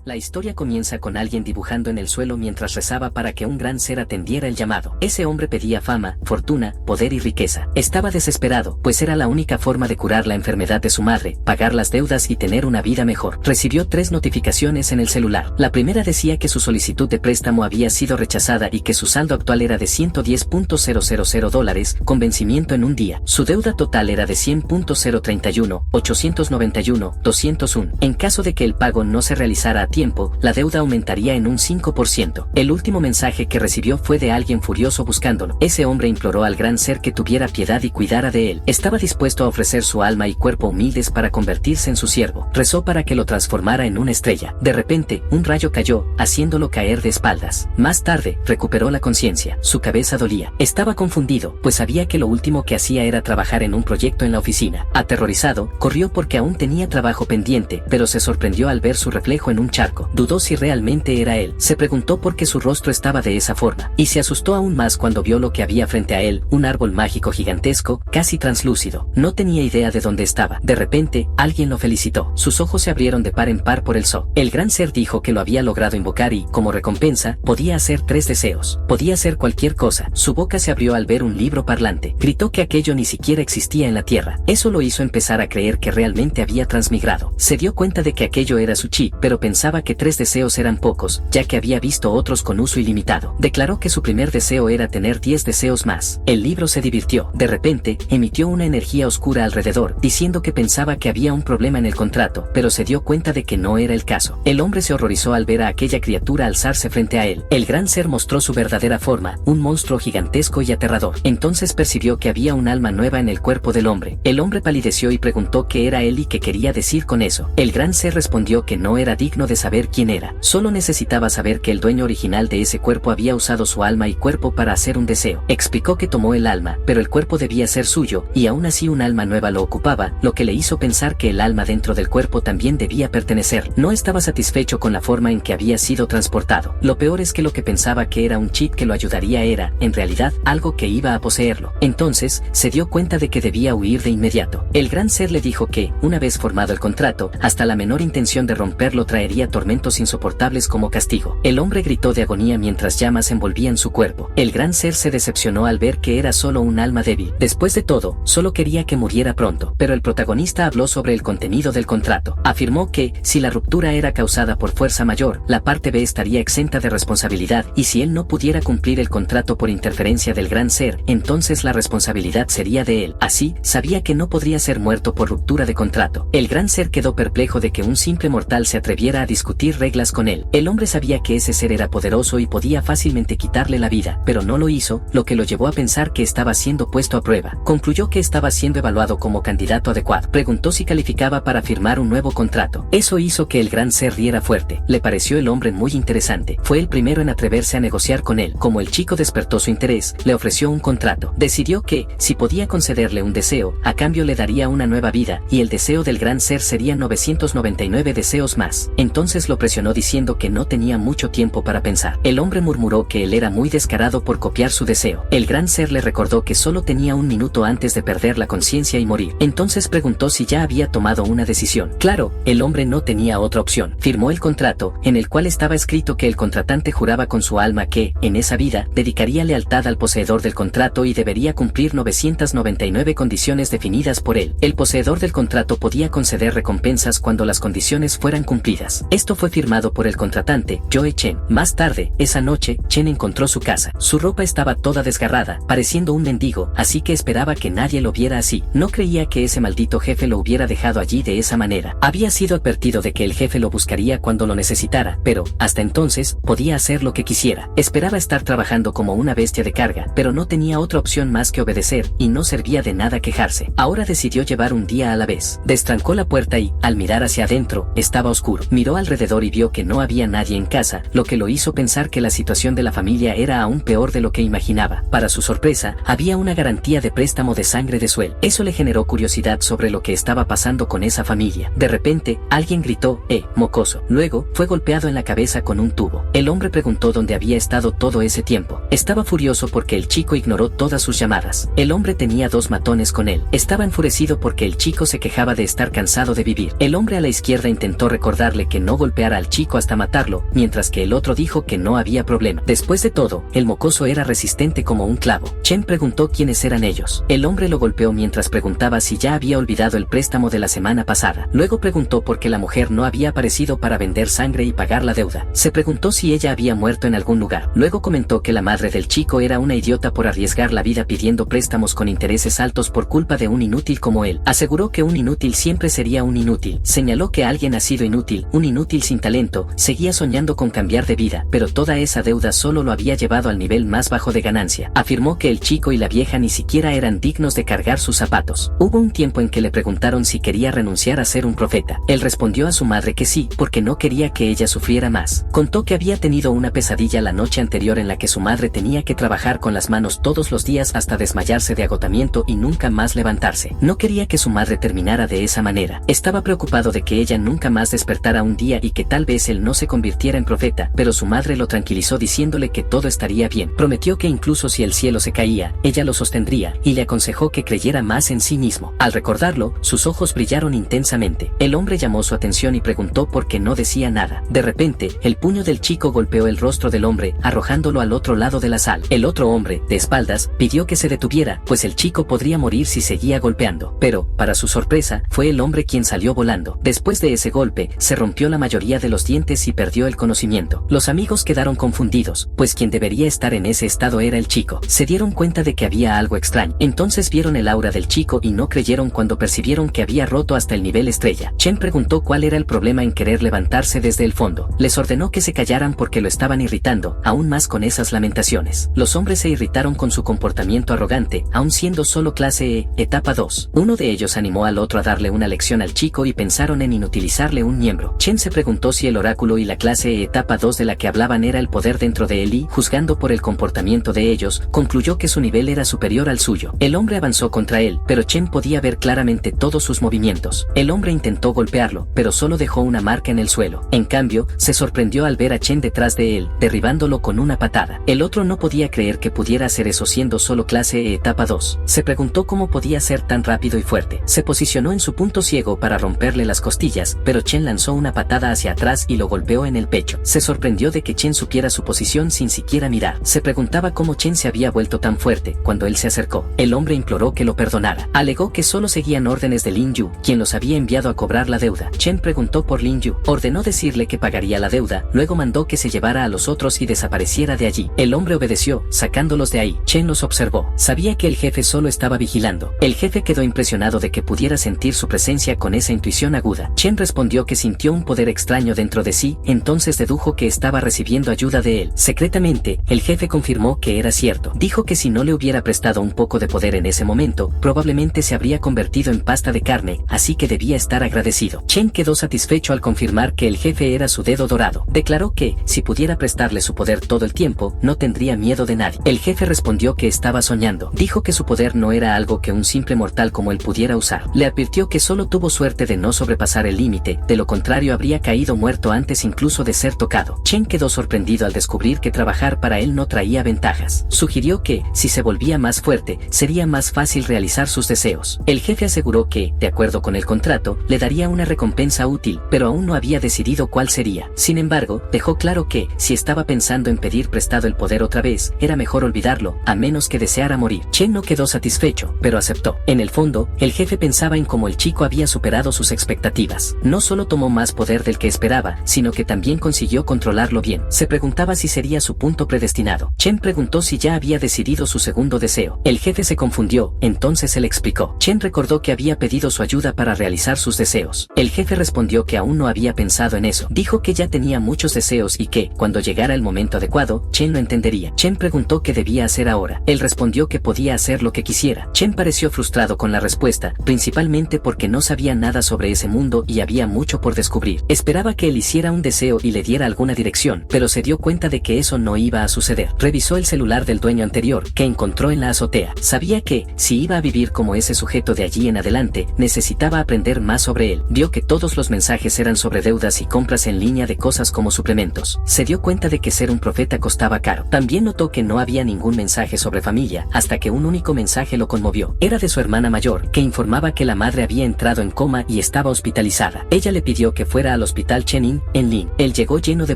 La historia comienza con alguien dibujando en el suelo mientras rezaba para que un gran ser atendiera el llamado. Ese hombre pedía fama, fortuna, poder y riqueza. Estaba desesperado, pues era la única forma de curar la enfermedad de su madre, pagar las deudas y tener una vida mejor. Recibió 3 notificaciones en el celular. La primera decía que su solicitud de préstamo había sido rechazada y que su saldo actual era de $110.000 con vencimiento en un día. Su deuda total era de $100.031.891.201. En caso de que el pago no se realizara a tiempo, la deuda aumentaría en un 5%. El último mensaje que recibió fue de alguien furioso buscándolo. Ese hombre imploró al gran ser que tuviera piedad y cuidara de él. Estaba dispuesto a ofrecer su alma y cuerpo humildes para convertirse en su siervo. Rezó para que lo transformara en una estrella. De repente, un rayo cayó, haciéndolo caer de espaldas. Más tarde, recuperó la conciencia. Su cabeza dolía. Estaba confundido, pues sabía que lo último que hacía era trabajar en un proyecto en la oficina. Aterrorizado, corrió porque aún tenía trabajo pendiente, pero se sorprendió al ver su reflejo en un charco. Dudó si realmente era él. Se preguntó por qué su rostro estaba de esa forma, y se asustó aún más cuando vio lo que había frente a él, un árbol mágico gigantesco, casi translúcido. No tenía idea de dónde estaba. De repente, alguien lo felicitó. Sus ojos se abrieron de par en par por el sol. El gran ser dijo que lo había logrado invocar y, como recompensa, podía hacer 3 deseos. Podía hacer cualquier cosa. Su boca se abrió al ver un libro parlante. Gritó que aquello ni siquiera existía en la tierra. Eso lo hizo empezar a creer que realmente había transmigrado. Se dio cuenta de que aquello era su chi, pero pensaba que 3 deseos eran pocos, ya que había visto otros con uso ilimitado. Declaró que su primer deseo era tener 10 deseos más. El libro se divirtió. De repente, emitió una energía oscura alrededor, diciendo que pensaba que había un problema en el contrato, pero se dio cuenta de que no era el caso. El hombre se horrorizó al ver a aquella criatura alzarse frente a él. El gran ser mostró su verdadera forma, un monstruo gigantesco y aterrador. Entonces percibió que había un alma nueva en el cuerpo del hombre. El hombre palideció y preguntó qué era él y qué quería decir con eso. El gran ser respondió que no era digno de saber quién era. Solo necesitaba saber que el dueño original de ese cuerpo había usado su alma y cuerpo para hacer un deseo. Explicó que tomó el alma, pero el cuerpo debía ser suyo, y aún así un alma nueva lo ocupaba, lo que le hizo pensar que el alma dentro del cuerpo también debía pertenecer. No estaba satisfecho con la forma en que había sido transportado. Lo peor es que lo que pensaba que era un chip que lo ayudaría era, en realidad, algo que iba a poseerlo. Entonces, se dio cuenta de que debía huir de inmediato. El gran ser le dijo que, una vez formado el contrato, hasta la menor intención de romperlo traería tormentos insoportables como castigo. El hombre gritó de agonía mientras llamas envolvían su cuerpo. El gran ser se decepcionó al ver que era solo un alma débil. Después de todo, solo quería que muriera pronto. Pero el protagonista habló sobre el contenido del contrato. Afirmó que, si la ruptura era causada por fuerza mayor, la parte B estaría exenta de responsabilidad, y si él no pudiera cumplir el contrato por interferencia del gran ser, entonces la responsabilidad sería de él. Así, sabía que no podría ser muerto por ruptura de contrato. El gran ser quedó perplejo de que un simple mortal se atreviera a discutir reglas con él. El hombre sabía que ese ser era poderoso y podía fácilmente quitarle la vida, pero no lo hizo, lo que lo llevó a pensar que estaba siendo puesto a prueba. Concluyó que estaba siendo evaluado como candidato adecuado. Preguntó si calificaba para firmar un nuevo contrato. Eso hizo que el gran ser riera fuerte. Le pareció el hombre muy interesante. Fue el primero en atreverse a negociar con él. Como el chico despertó su interés, le ofreció un contrato. Decidió que, si podía concederle un deseo, a cambio le daría una nueva vida, y el deseo del gran ser sería 999 deseos más. Entonces lo presionó diciendo que no tenía mucho tiempo para pensar. El hombre murmuró que él era muy descarado por copiar su deseo. El gran ser le recordó que solo tenía un minuto antes de perder la conciencia y morir. Entonces preguntó si ya había tomado una decisión. Claro, el hombre no tenía otra opción. Firmó el contrato, en el cual estaba escrito que el contratante juraba con su alma que, en esa vida, dedicaría lealtad al poseedor del contrato y debería cumplir 999 condiciones definidas por él. El poseedor del contrato podía conceder recompensas cuando las condiciones fueran cumplidas. Esto fue firmado por el contratante, Joe Chen. Más tarde, esa noche, Chen encontró su casa. Su ropa estaba toda desgarrada, pareciendo un mendigo, así que esperaba que nadie lo viera así. No creía que ese maldito jefe lo hubiera dejado allí de esa manera. Había sido advertido de que el jefe lo buscaría cuando lo necesitara, pero, hasta entonces, podía hacer lo que quisiera. Esperaba estar trabajando como una bestia de carga, pero no tenía otra opción más que obedecer, y no servía de nada quejarse. Ahora decidió llevar un día a la vez. Destrancó la puerta y, al mirar hacia adentro, estaba oscuro. Miró alrededor y vio que no había nadie en casa, lo que lo hizo pensar que la situación de la familia era aún peor de lo que imaginaba. Para su sorpresa, había una garantía de préstamo de sangre de Suel. Eso le generó curiosidad sobre lo que estaba pasando con esa familia. De repente, alguien gritó, mocoso. Luego, fue golpeado en la cabeza con un tubo. El hombre preguntó dónde había estado todo ese tiempo. Estaba furioso porque el chico ignoró todas sus llamadas. El hombre tenía 2 matones con él. Estaba enfurecido porque el chico se quejaba de estar cansado de vivir. El hombre a la izquierda intentó recordarle que no golpear al chico hasta matarlo, mientras que el otro dijo que no había problema. Después de todo, el mocoso era resistente como un clavo. Chen preguntó quiénes eran ellos. El hombre lo golpeó mientras preguntaba si ya había olvidado el préstamo de la semana pasada. Luego preguntó por qué la mujer no había aparecido para vender sangre y pagar la deuda. Se preguntó si ella había muerto en algún lugar. Luego comentó que la madre del chico era una idiota por arriesgar la vida pidiendo préstamos con intereses altos por culpa de un inútil como él. Aseguró que un inútil siempre sería un inútil. Señaló que alguien ha sido inútil, un inútil sin talento, seguía soñando con cambiar de vida, pero toda esa deuda solo lo había llevado al nivel más bajo de ganancia. Afirmó que el chico y la vieja ni siquiera eran dignos de cargar sus zapatos. Hubo un tiempo en que le preguntaron si quería renunciar a ser un profeta. Él respondió a su madre que sí, porque no quería que ella sufriera más. Contó que había tenido una pesadilla la noche anterior en la que su madre tenía que trabajar con las manos todos los días hasta desmayarse de agotamiento y nunca más levantarse. No quería que su madre terminara de esa manera. Estaba preocupado de que ella nunca más despertara un día y que tal vez él no se convirtiera en profeta, pero su madre lo tranquilizó diciéndole que todo estaría bien. Prometió que incluso si el cielo se caía, ella lo sostendría, y le aconsejó que creyera más en sí mismo. Al recordarlo, sus ojos brillaron intensamente. El hombre llamó su atención y preguntó por qué no decía nada. De repente, el puño del chico golpeó el rostro del hombre, arrojándolo al otro lado de la sala. El otro hombre, de espaldas, pidió que se detuviera, pues el chico podría morir si seguía golpeando. Pero, para su sorpresa, fue el hombre quien salió volando. Después de ese golpe, se rompió la mayoría de los dientes y perdió el conocimiento. Los amigos quedaron confundidos, pues quien debería estar en ese estado era el chico. Se dieron cuenta de que había algo extraño. Entonces vieron el aura del chico y no creyeron cuando percibieron que había roto hasta el nivel estrella. Chen preguntó cuál era el problema en querer levantarse desde el fondo. Les ordenó que se callaran porque lo estaban irritando, aún más con esas lamentaciones. Los hombres se irritaron con su comportamiento arrogante, aun siendo solo clase E, etapa 2. Uno de ellos animó al otro a darle una lección al chico y pensaron en inutilizarle un miembro. Chen se preguntó si el oráculo y la clase E etapa 2 de la que hablaban era el poder dentro de él y, juzgando por el comportamiento de ellos, concluyó que su nivel era superior al suyo. El hombre avanzó contra él, pero Chen podía ver claramente todos sus movimientos. El hombre intentó golpearlo, pero solo dejó una marca en el suelo. En cambio, se sorprendió al ver a Chen detrás de él, derribándolo con una patada. El otro no podía creer que pudiera hacer eso siendo solo clase E etapa 2. Se preguntó cómo podía ser tan rápido y fuerte. Se posicionó en su punto ciego para romperle las costillas, pero Chen lanzó una patada hacia atrás y lo golpeó en el pecho. Se sorprendió de que Chen supiera su posición sin siquiera mirar. Se preguntaba cómo Chen se había vuelto tan fuerte. Cuando él se acercó, el hombre imploró que lo perdonara. Alegó que solo seguían órdenes de Lin Yu, quien los había enviado a cobrar la deuda. Chen preguntó por Lin Yu. Ordenó decirle que pagaría la deuda, luego mandó que se llevara a los otros y desapareciera de allí. El hombre obedeció, sacándolos de ahí. Chen los observó. Sabía que el jefe solo estaba vigilando. El jefe quedó impresionado de que pudiera sentir su presencia con esa intuición aguda. Chen respondió que sintió un poder extraño dentro de sí, entonces dedujo que estaba recibiendo ayuda de él. Secretamente, el jefe confirmó que era cierto. Dijo que si no le hubiera prestado un poco de poder en ese momento, probablemente se habría convertido en pasta de carne, así que debía estar agradecido. Chen quedó satisfecho al confirmar que el jefe era su dedo dorado. Declaró que, si pudiera prestarle su poder todo el tiempo, no tendría miedo de nadie. El jefe respondió que estaba soñando. Dijo que su poder no era algo que un simple mortal como él pudiera usar. Le advirtió que solo tuvo suerte de no sobrepasar el límite, de lo contrario habría caído muerto antes incluso de ser tocado. Chen quedó sorprendido al descubrir que trabajar para él no traía ventajas. Sugirió que, si se volvía más fuerte, sería más fácil realizar sus deseos. El jefe aseguró que, de acuerdo con el contrato, le daría una recompensa útil, pero aún no había decidido cuál sería. Sin embargo, dejó claro que, si estaba pensando en pedir prestado el poder otra vez, era mejor olvidarlo, a menos que deseara morir. Chen no quedó satisfecho, pero aceptó. En el fondo, el jefe pensaba en cómo el chico había superado sus expectativas. No solo tomó más poder del que esperaba, sino que también consiguió controlarlo bien. Se preguntaba si sería su punto predestinado. Chen preguntó si ya había decidido su segundo deseo. El jefe se confundió, entonces él explicó. Chen recordó que había pedido su ayuda para realizar sus deseos. El jefe respondió que aún no había pensado en eso. Dijo que ya tenía muchos deseos y que, cuando llegara el momento adecuado, Chen lo entendería. Chen preguntó qué debía hacer ahora. Él respondió que podía hacer lo que quisiera. Chen pareció frustrado con la respuesta, principalmente porque no sabía nada sobre ese mundo y había mucho por descubrir. Esperaba que él hiciera un deseo y le diera alguna dirección, pero se dio cuenta de que eso no iba a suceder. Revisó el celular del dueño anterior, que encontró en la azotea. Sabía que, si iba a vivir como ese sujeto de allí en adelante, necesitaba aprender más sobre él. Vio que todos los mensajes eran sobre deudas y compras en línea de cosas como suplementos. Se dio cuenta de que ser un profeta costaba caro. También notó que no había ningún mensaje sobre familia, hasta que un único mensaje lo conmovió. Era de su hermana mayor, que informaba que la madre había entrado en coma y estaba hospitalizada. Ella le pidió que fuera a al hospital Chenin, en Lin. Él llegó lleno de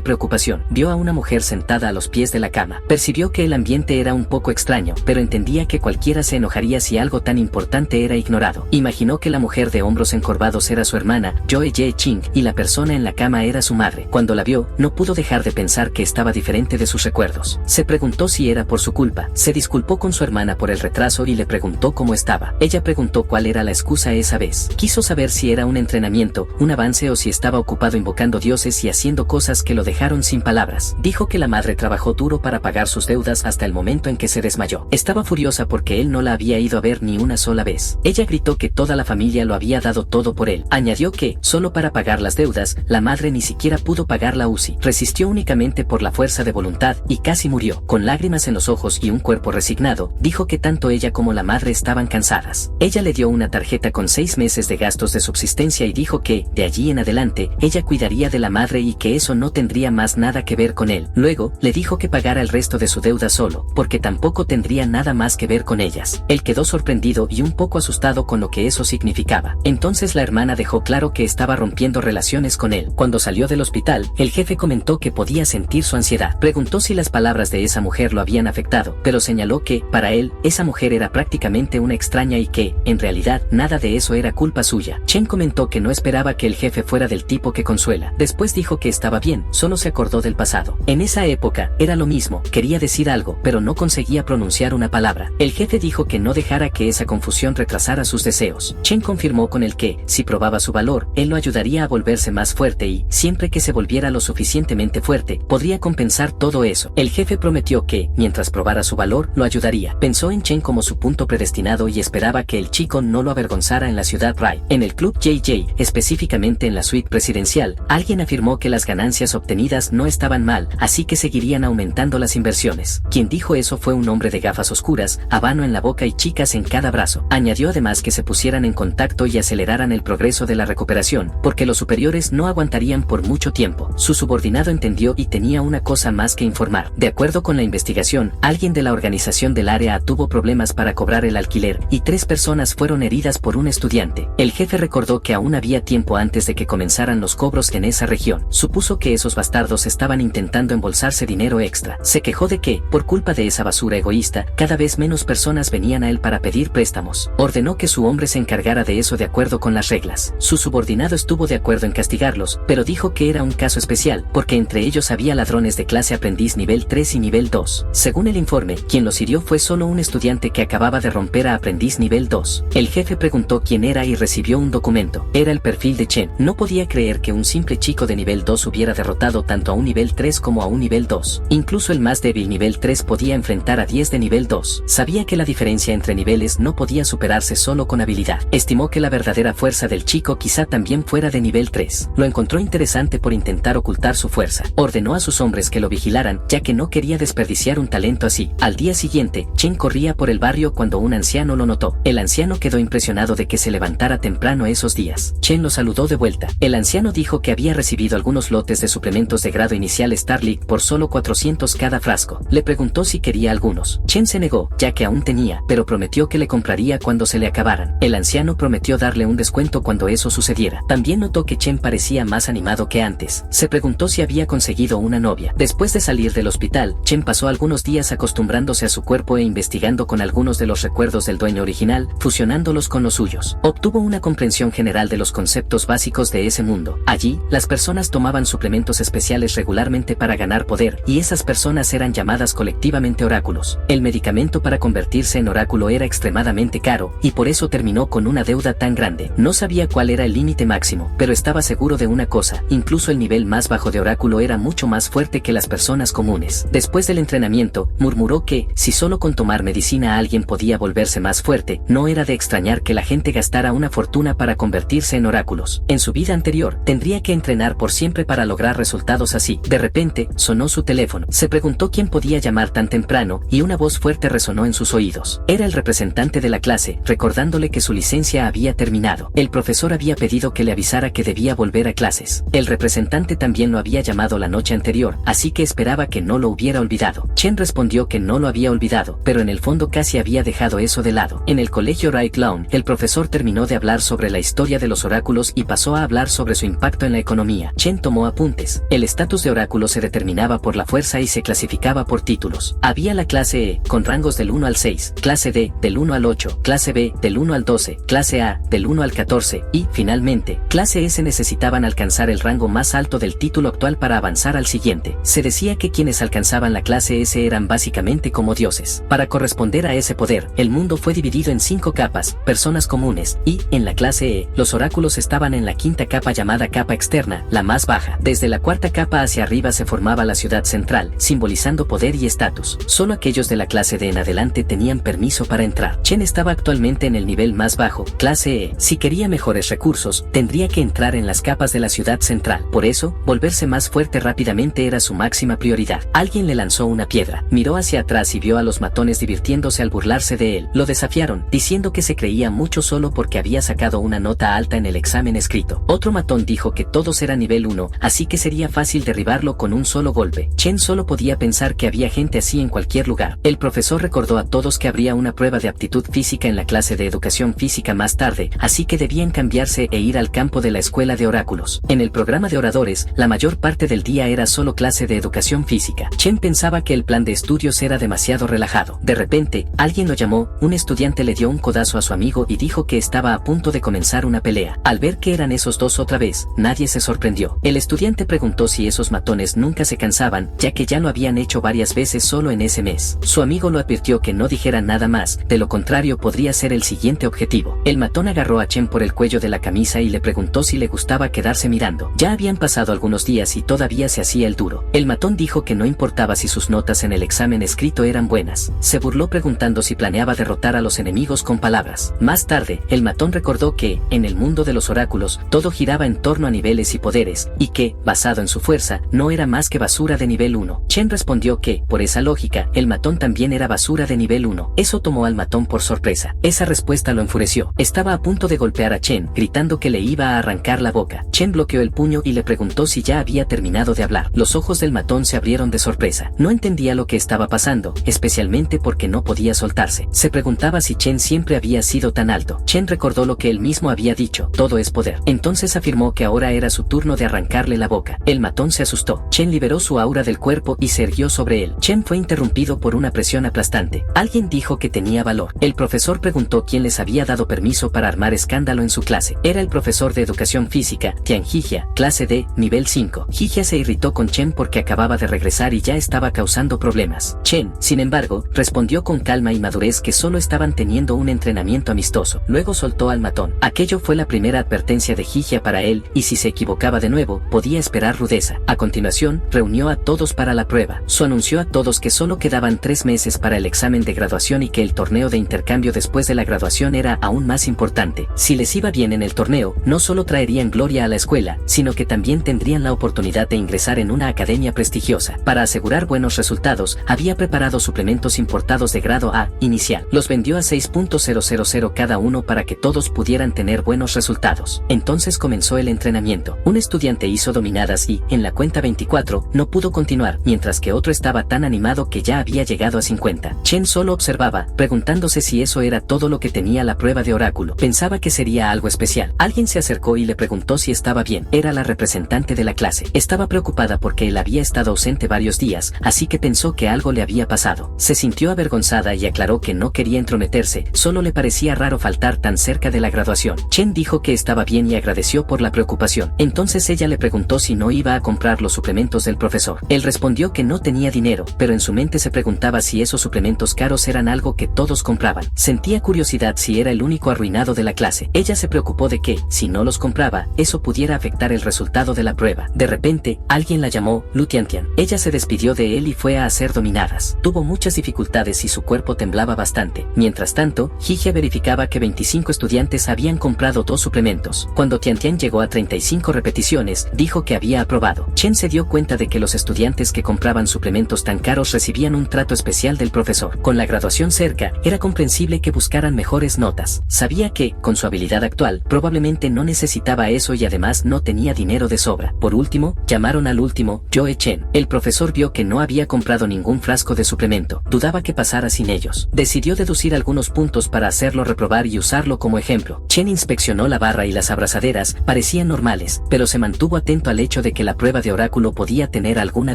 preocupación. Vio a una mujer sentada a los pies de la cama. Percibió que el ambiente era un poco extraño, pero entendía que cualquiera se enojaría si algo tan importante era ignorado. Imaginó que la mujer de hombros encorvados era su hermana, Joe Ye Ching, y la persona en la cama era su madre. Cuando la vio, no pudo dejar de pensar que estaba diferente de sus recuerdos. Se preguntó si era por su culpa. Se disculpó con su hermana por el retraso y le preguntó cómo estaba. Ella preguntó cuál era la excusa esa vez. Quiso saber si era un entrenamiento, un avance o si estaba ocupado invocando dioses y haciendo cosas que lo dejaron sin palabras. Dijo que la madre trabajó duro para pagar sus deudas hasta el momento en que se desmayó. Estaba furiosa porque él no la había ido a ver ni una sola vez. Ella gritó que toda la familia lo había dado todo por él. Añadió que, solo para pagar las deudas, la madre ni siquiera pudo pagar la UCI. Resistió únicamente por la fuerza de voluntad y casi murió. Con lágrimas en los ojos y un cuerpo resignado, dijo que tanto ella como la madre estaban cansadas. Ella le dio una tarjeta con 6 meses de gastos de subsistencia y dijo que, de allí en adelante, ella cuidaría de la madre y que eso no tendría más nada que ver con él. Luego, le dijo que pagara el resto de su deuda solo, porque tampoco tendría nada más que ver con ellas. Él quedó sorprendido y un poco asustado con lo que eso significaba. Entonces la hermana dejó claro que estaba rompiendo relaciones con él. Cuando salió del hospital, el jefe comentó que podía sentir su ansiedad. Preguntó si las palabras de esa mujer lo habían afectado, pero señaló que, para él, esa mujer era prácticamente una extraña y que, en realidad, nada de eso era culpa suya. Chen comentó que no esperaba que el jefe fuera del tipo que consuela. Después dijo que estaba bien, solo se acordó del pasado. En esa época, era lo mismo, quería decir algo, pero no conseguía pronunciar una palabra. El jefe dijo que no dejara que esa confusión retrasara sus deseos. Chen confirmó con él que, si probaba su valor, él lo ayudaría a volverse más fuerte y, siempre que se volviera lo suficientemente fuerte, podría compensar todo eso. El jefe prometió que, mientras probara su valor, lo ayudaría. Pensó en Chen como su punto predestinado y esperaba que el chico no lo avergonzara en la ciudad Rai. En el club JJ, específicamente en la suite presidencial, alguien afirmó que las ganancias obtenidas no estaban mal, así que seguirían aumentando las inversiones. Quien dijo eso fue un hombre de gafas oscuras, habano en la boca y chicas en cada brazo. Añadió además que se pusieran en contacto y aceleraran el progreso de la recuperación, porque los superiores no aguantarían por mucho tiempo. Su subordinado entendió y tenía una cosa más que informar. De acuerdo con la investigación, alguien de la organización del área tuvo problemas para cobrar el alquiler y 3 personas fueron heridas por un estudiante. El jefe recordó que aún había tiempo antes de que comenzaran los cobros en esa región. Supuso que esos bastardos estaban intentando embolsarse dinero extra. Se quejó de que, por culpa de esa basura egoísta, cada vez menos personas venían a él para pedir préstamos. Ordenó que su hombre se encargara de eso de acuerdo con las reglas. Su subordinado estuvo de acuerdo en castigarlos, pero dijo que era un caso especial, porque entre ellos había ladrones de clase aprendiz nivel 3 y nivel 2. Según el informe, quien los hirió fue solo un estudiante que acababa de romper a aprendiz nivel 2. El jefe preguntó quién era y recibió un documento. Era el perfil de Chen. No podía creer que un simple chico de nivel 2 hubiera derrotado tanto a un nivel 3 como a un nivel 2. Incluso el más débil nivel 3 podía enfrentar a 10 de nivel 2. Sabía que la diferencia entre niveles no podía superarse solo con habilidad. Estimó que la verdadera fuerza del chico quizá también fuera de nivel 3. Lo encontró interesante por intentar ocultar su fuerza. Ordenó a sus hombres que lo vigilaran, ya que no quería desperdiciar un talento así. Al día siguiente, Chen corría por el barrio cuando un anciano lo notó. El anciano quedó impresionado de que se levantara temprano esos días. Chen lo saludó de vuelta. El anciano dijo que había recibido algunos lotes de suplementos de grado inicial Starlight por solo 400 cada frasco. Le preguntó si quería algunos. Chen se negó, ya que aún tenía, pero prometió que le compraría cuando se le acabaran. El anciano prometió darle un descuento cuando eso sucediera. También notó que Chen parecía más animado que antes. Se preguntó si había conseguido una novia. Después de salir del hospital, Chen pasó algunos días acostumbrándose a su cuerpo e investigando con algunos de los recuerdos del dueño original, fusionándolos con los suyos. Obtuvo una comprensión general de los conceptos básicos de ese mundo. Allí, las personas tomaban suplementos especiales regularmente para ganar poder, y esas personas eran llamadas colectivamente oráculos. El medicamento para convertirse en oráculo era extremadamente caro, y por eso terminó con una deuda tan grande. No sabía cuál era el límite máximo, pero estaba seguro de una cosa: incluso el nivel más bajo de oráculo era mucho más fuerte que las personas comunes. Después del entrenamiento, murmuró que, si solo con tomar medicina alguien podía volverse más fuerte, no era de extrañar que la gente gastara una fortuna para convertirse en oráculos. En su vida anterior, tendría que entrenar por siempre para lograr resultados así. De repente, sonó su teléfono. Se preguntó quién podía llamar tan temprano, y una voz fuerte resonó en sus oídos. Era el representante de la clase, recordándole que su licencia había terminado. El profesor había pedido que le avisara que debía volver a clases. El representante también lo había llamado la noche anterior, así que esperaba que no lo hubiera olvidado. Chen respondió que no lo había olvidado, pero en el fondo casi había dejado eso de lado. En el colegio Right Lawn, el profesor terminó de hablar sobre la historia de los oráculos y pasó a hablar sobre su impacto en la economía. Chen tomó apuntes. El estatus de oráculo se determinaba por la fuerza y se clasificaba por títulos. Había la clase E, con rangos del 1 al 6, clase D, del 1 al 8, clase B, del 1 al 12, clase A, del 1 al 14, y, finalmente, clase S necesitaban alcanzar el rango más alto del título actual para avanzar al siguiente. Se decía que quienes alcanzaban la clase S eran básicamente como dioses. Para corresponder a ese poder, el mundo fue dividido en 5 capas, personas comunes, y, en la clase E, los oráculos estaban en la quinta capa llamada capa externa, la más baja. Desde la cuarta capa hacia arriba se formaba la ciudad central, simbolizando poder y estatus. Solo aquellos de la clase D en adelante tenían permiso para entrar. Chen estaba actualmente en el nivel más bajo, clase E. Si quería mejores recursos, tendría que entrar en las capas de la ciudad central. Por eso, volverse más fuerte rápidamente era su máxima prioridad. Alguien le lanzó una piedra, miró hacia atrás y vio a los matones divirtiéndose al burlarse de él. Lo desafiaron, diciendo que se creía mucho solo porque había sacado una nota alta en el examen escrito. Otro matón dijo que todos eran nivel 1, así que sería fácil derribarlo con un solo golpe. Chen solo podía pensar que había gente así en cualquier lugar. El profesor recordó a todos que habría una prueba de aptitud física en la clase de educación física más tarde, así que debían cambiarse e ir al campo de la escuela de oráculos. En el programa de oradores, la mayor parte del día era solo clase de educación física. Chen pensaba que el plan de estudios era demasiado relajado. De repente, alguien lo llamó, un estudiante le dio un codazo a su amigo y dijo que estaba a punto de comenzar una pelea. Al ver que eran esos dos otra vez, nadie se sorprendió. El estudiante preguntó si esos matones nunca se cansaban, ya que ya lo habían hecho varias veces solo en ese mes. Su amigo lo advirtió que no dijera nada más, de lo contrario podría ser el siguiente objetivo. El matón agarró a Chen por el cuello de la camisa y le preguntó si le gustaba quedarse mirando. Ya habían pasado algunos días y todavía se hacía el duro. El matón dijo que no importaba si sus notas en el examen escrito eran buenas. Se burló preguntando si planeaba derrotar a los enemigos con palabras. Más tarde, el matón recordó que, en el mundo de los oráculos, todo giraba en torno a niveles y poderes, y que, basado en su fuerza, no era más que basura de nivel 1. Chen respondió que, por esa lógica, el matón también era basura de nivel 1. Eso tomó al matón por sorpresa. Esa respuesta lo enfureció. Estaba a punto de golpear a Chen, gritando que le iba a arrancar la boca. Chen bloqueó el puño y le preguntó si ya había terminado de hablar. Los ojos del matón se abrieron de sorpresa. No entendía lo que estaba pasando, especialmente porque no podía soltarse. Se preguntaba si Chen siempre había sido tan alto. Chen recordó lo que él mismo había dicho, todo es poder. Entonces afirmó que ahora era su turno de arrancarle la boca. El matón se asustó. Chen liberó su aura del cuerpo y se irguió sobre él. Chen fue interrumpido por una presión aplastante. Alguien dijo que tenía valor. El profesor preguntó quién les había dado permiso para armar escándalo en su clase. Era el profesor de educación física, Tian Jijia, clase D, nivel 5. Jijia se irritó con Chen porque acababa de regresar y ya estaba causando problemas. Chen, sin embargo, respondió con calma y madurez que solo estaban teniendo un entrenamiento amistoso. Luego soltó al matón. Aquello fue la primera advertencia de Jijia para él, y si se equivocaba de nuevo, podía esperar rudeza. A continuación, reunió a todos para la prueba. Su anunció a todos que solo quedaban 3 meses para el examen de graduación y que el torneo de intercambio después de la graduación era aún más importante. Si les iba bien en el torneo, no solo traerían gloria a la escuela, sino que también tendrían la oportunidad de ingresar en una academia prestigiosa. Para asegurar buenos resultados, había preparado suplementos importados de grado A, inicial. Los vendió a 6.000 cada uno para que todos pudieran tener buenos resultados. Entonces comenzó el entrenamiento. Un estudiante hizo dominadas y, en la cuenta 24, no pudo continuar, mientras que otro estaba tan animado que ya había llegado a 50. Chen solo observaba, preguntándose si eso era todo lo que tenía la prueba de oráculo. Pensaba que sería algo especial. Alguien se acercó y le preguntó si estaba bien. Era la representante de la clase. Estaba preocupada porque él había estado ausente varios días, así que pensó que algo le había pasado. Se sintió avergonzada y aclaró que no quería entrometerse, solo le parecía raro faltar tan cerca de la graduación. Chen dijo que estaba bien y agradeció por la preocupación. Entonces ella le preguntó si no iba a comprar los suplementos del profesor. Él respondió que no tenía dinero, pero en su mente se preguntaba si esos suplementos caros eran algo que todos compraban. Sentía curiosidad si era el único arruinado de la clase. Ella se preocupó de que, si no los compraba, eso pudiera afectar el resultado de la prueba. De repente, alguien la llamó Lu Tiantian. Ella se despidió de él y fue a hacer dominadas. Tuvo muchas dificultades y su cuerpo temblaba bastante. Mientras tanto, Jijia verificaba que 25 estudiantes habían comprado 2 suplementos. Cuando Tiantian llegó a 35 repeticiones, dijo que había aprobado. Chen se dio cuenta de que los estudiantes que compraban suplementos tan caros recibían un trato especial del profesor. Con la graduación cerca, era comprensible que buscaran mejores notas. Sabía que, con su habilidad actual, probablemente no necesitaba eso y además no tenía dinero de sobra. Por último, llamaron al último, Joe Chen. El profesor vio que no había comprado ningún frasco de suplemento. Dudaba que pasara sin ellos. Decidió deducir algunos puntos para hacerlo reprobar y usarlo como ejemplo. Chen inspeccionó la barra y las abrazaderas, parecían parecían normales, pero se mantuvo atento al hecho de que la prueba de oráculo podía tener alguna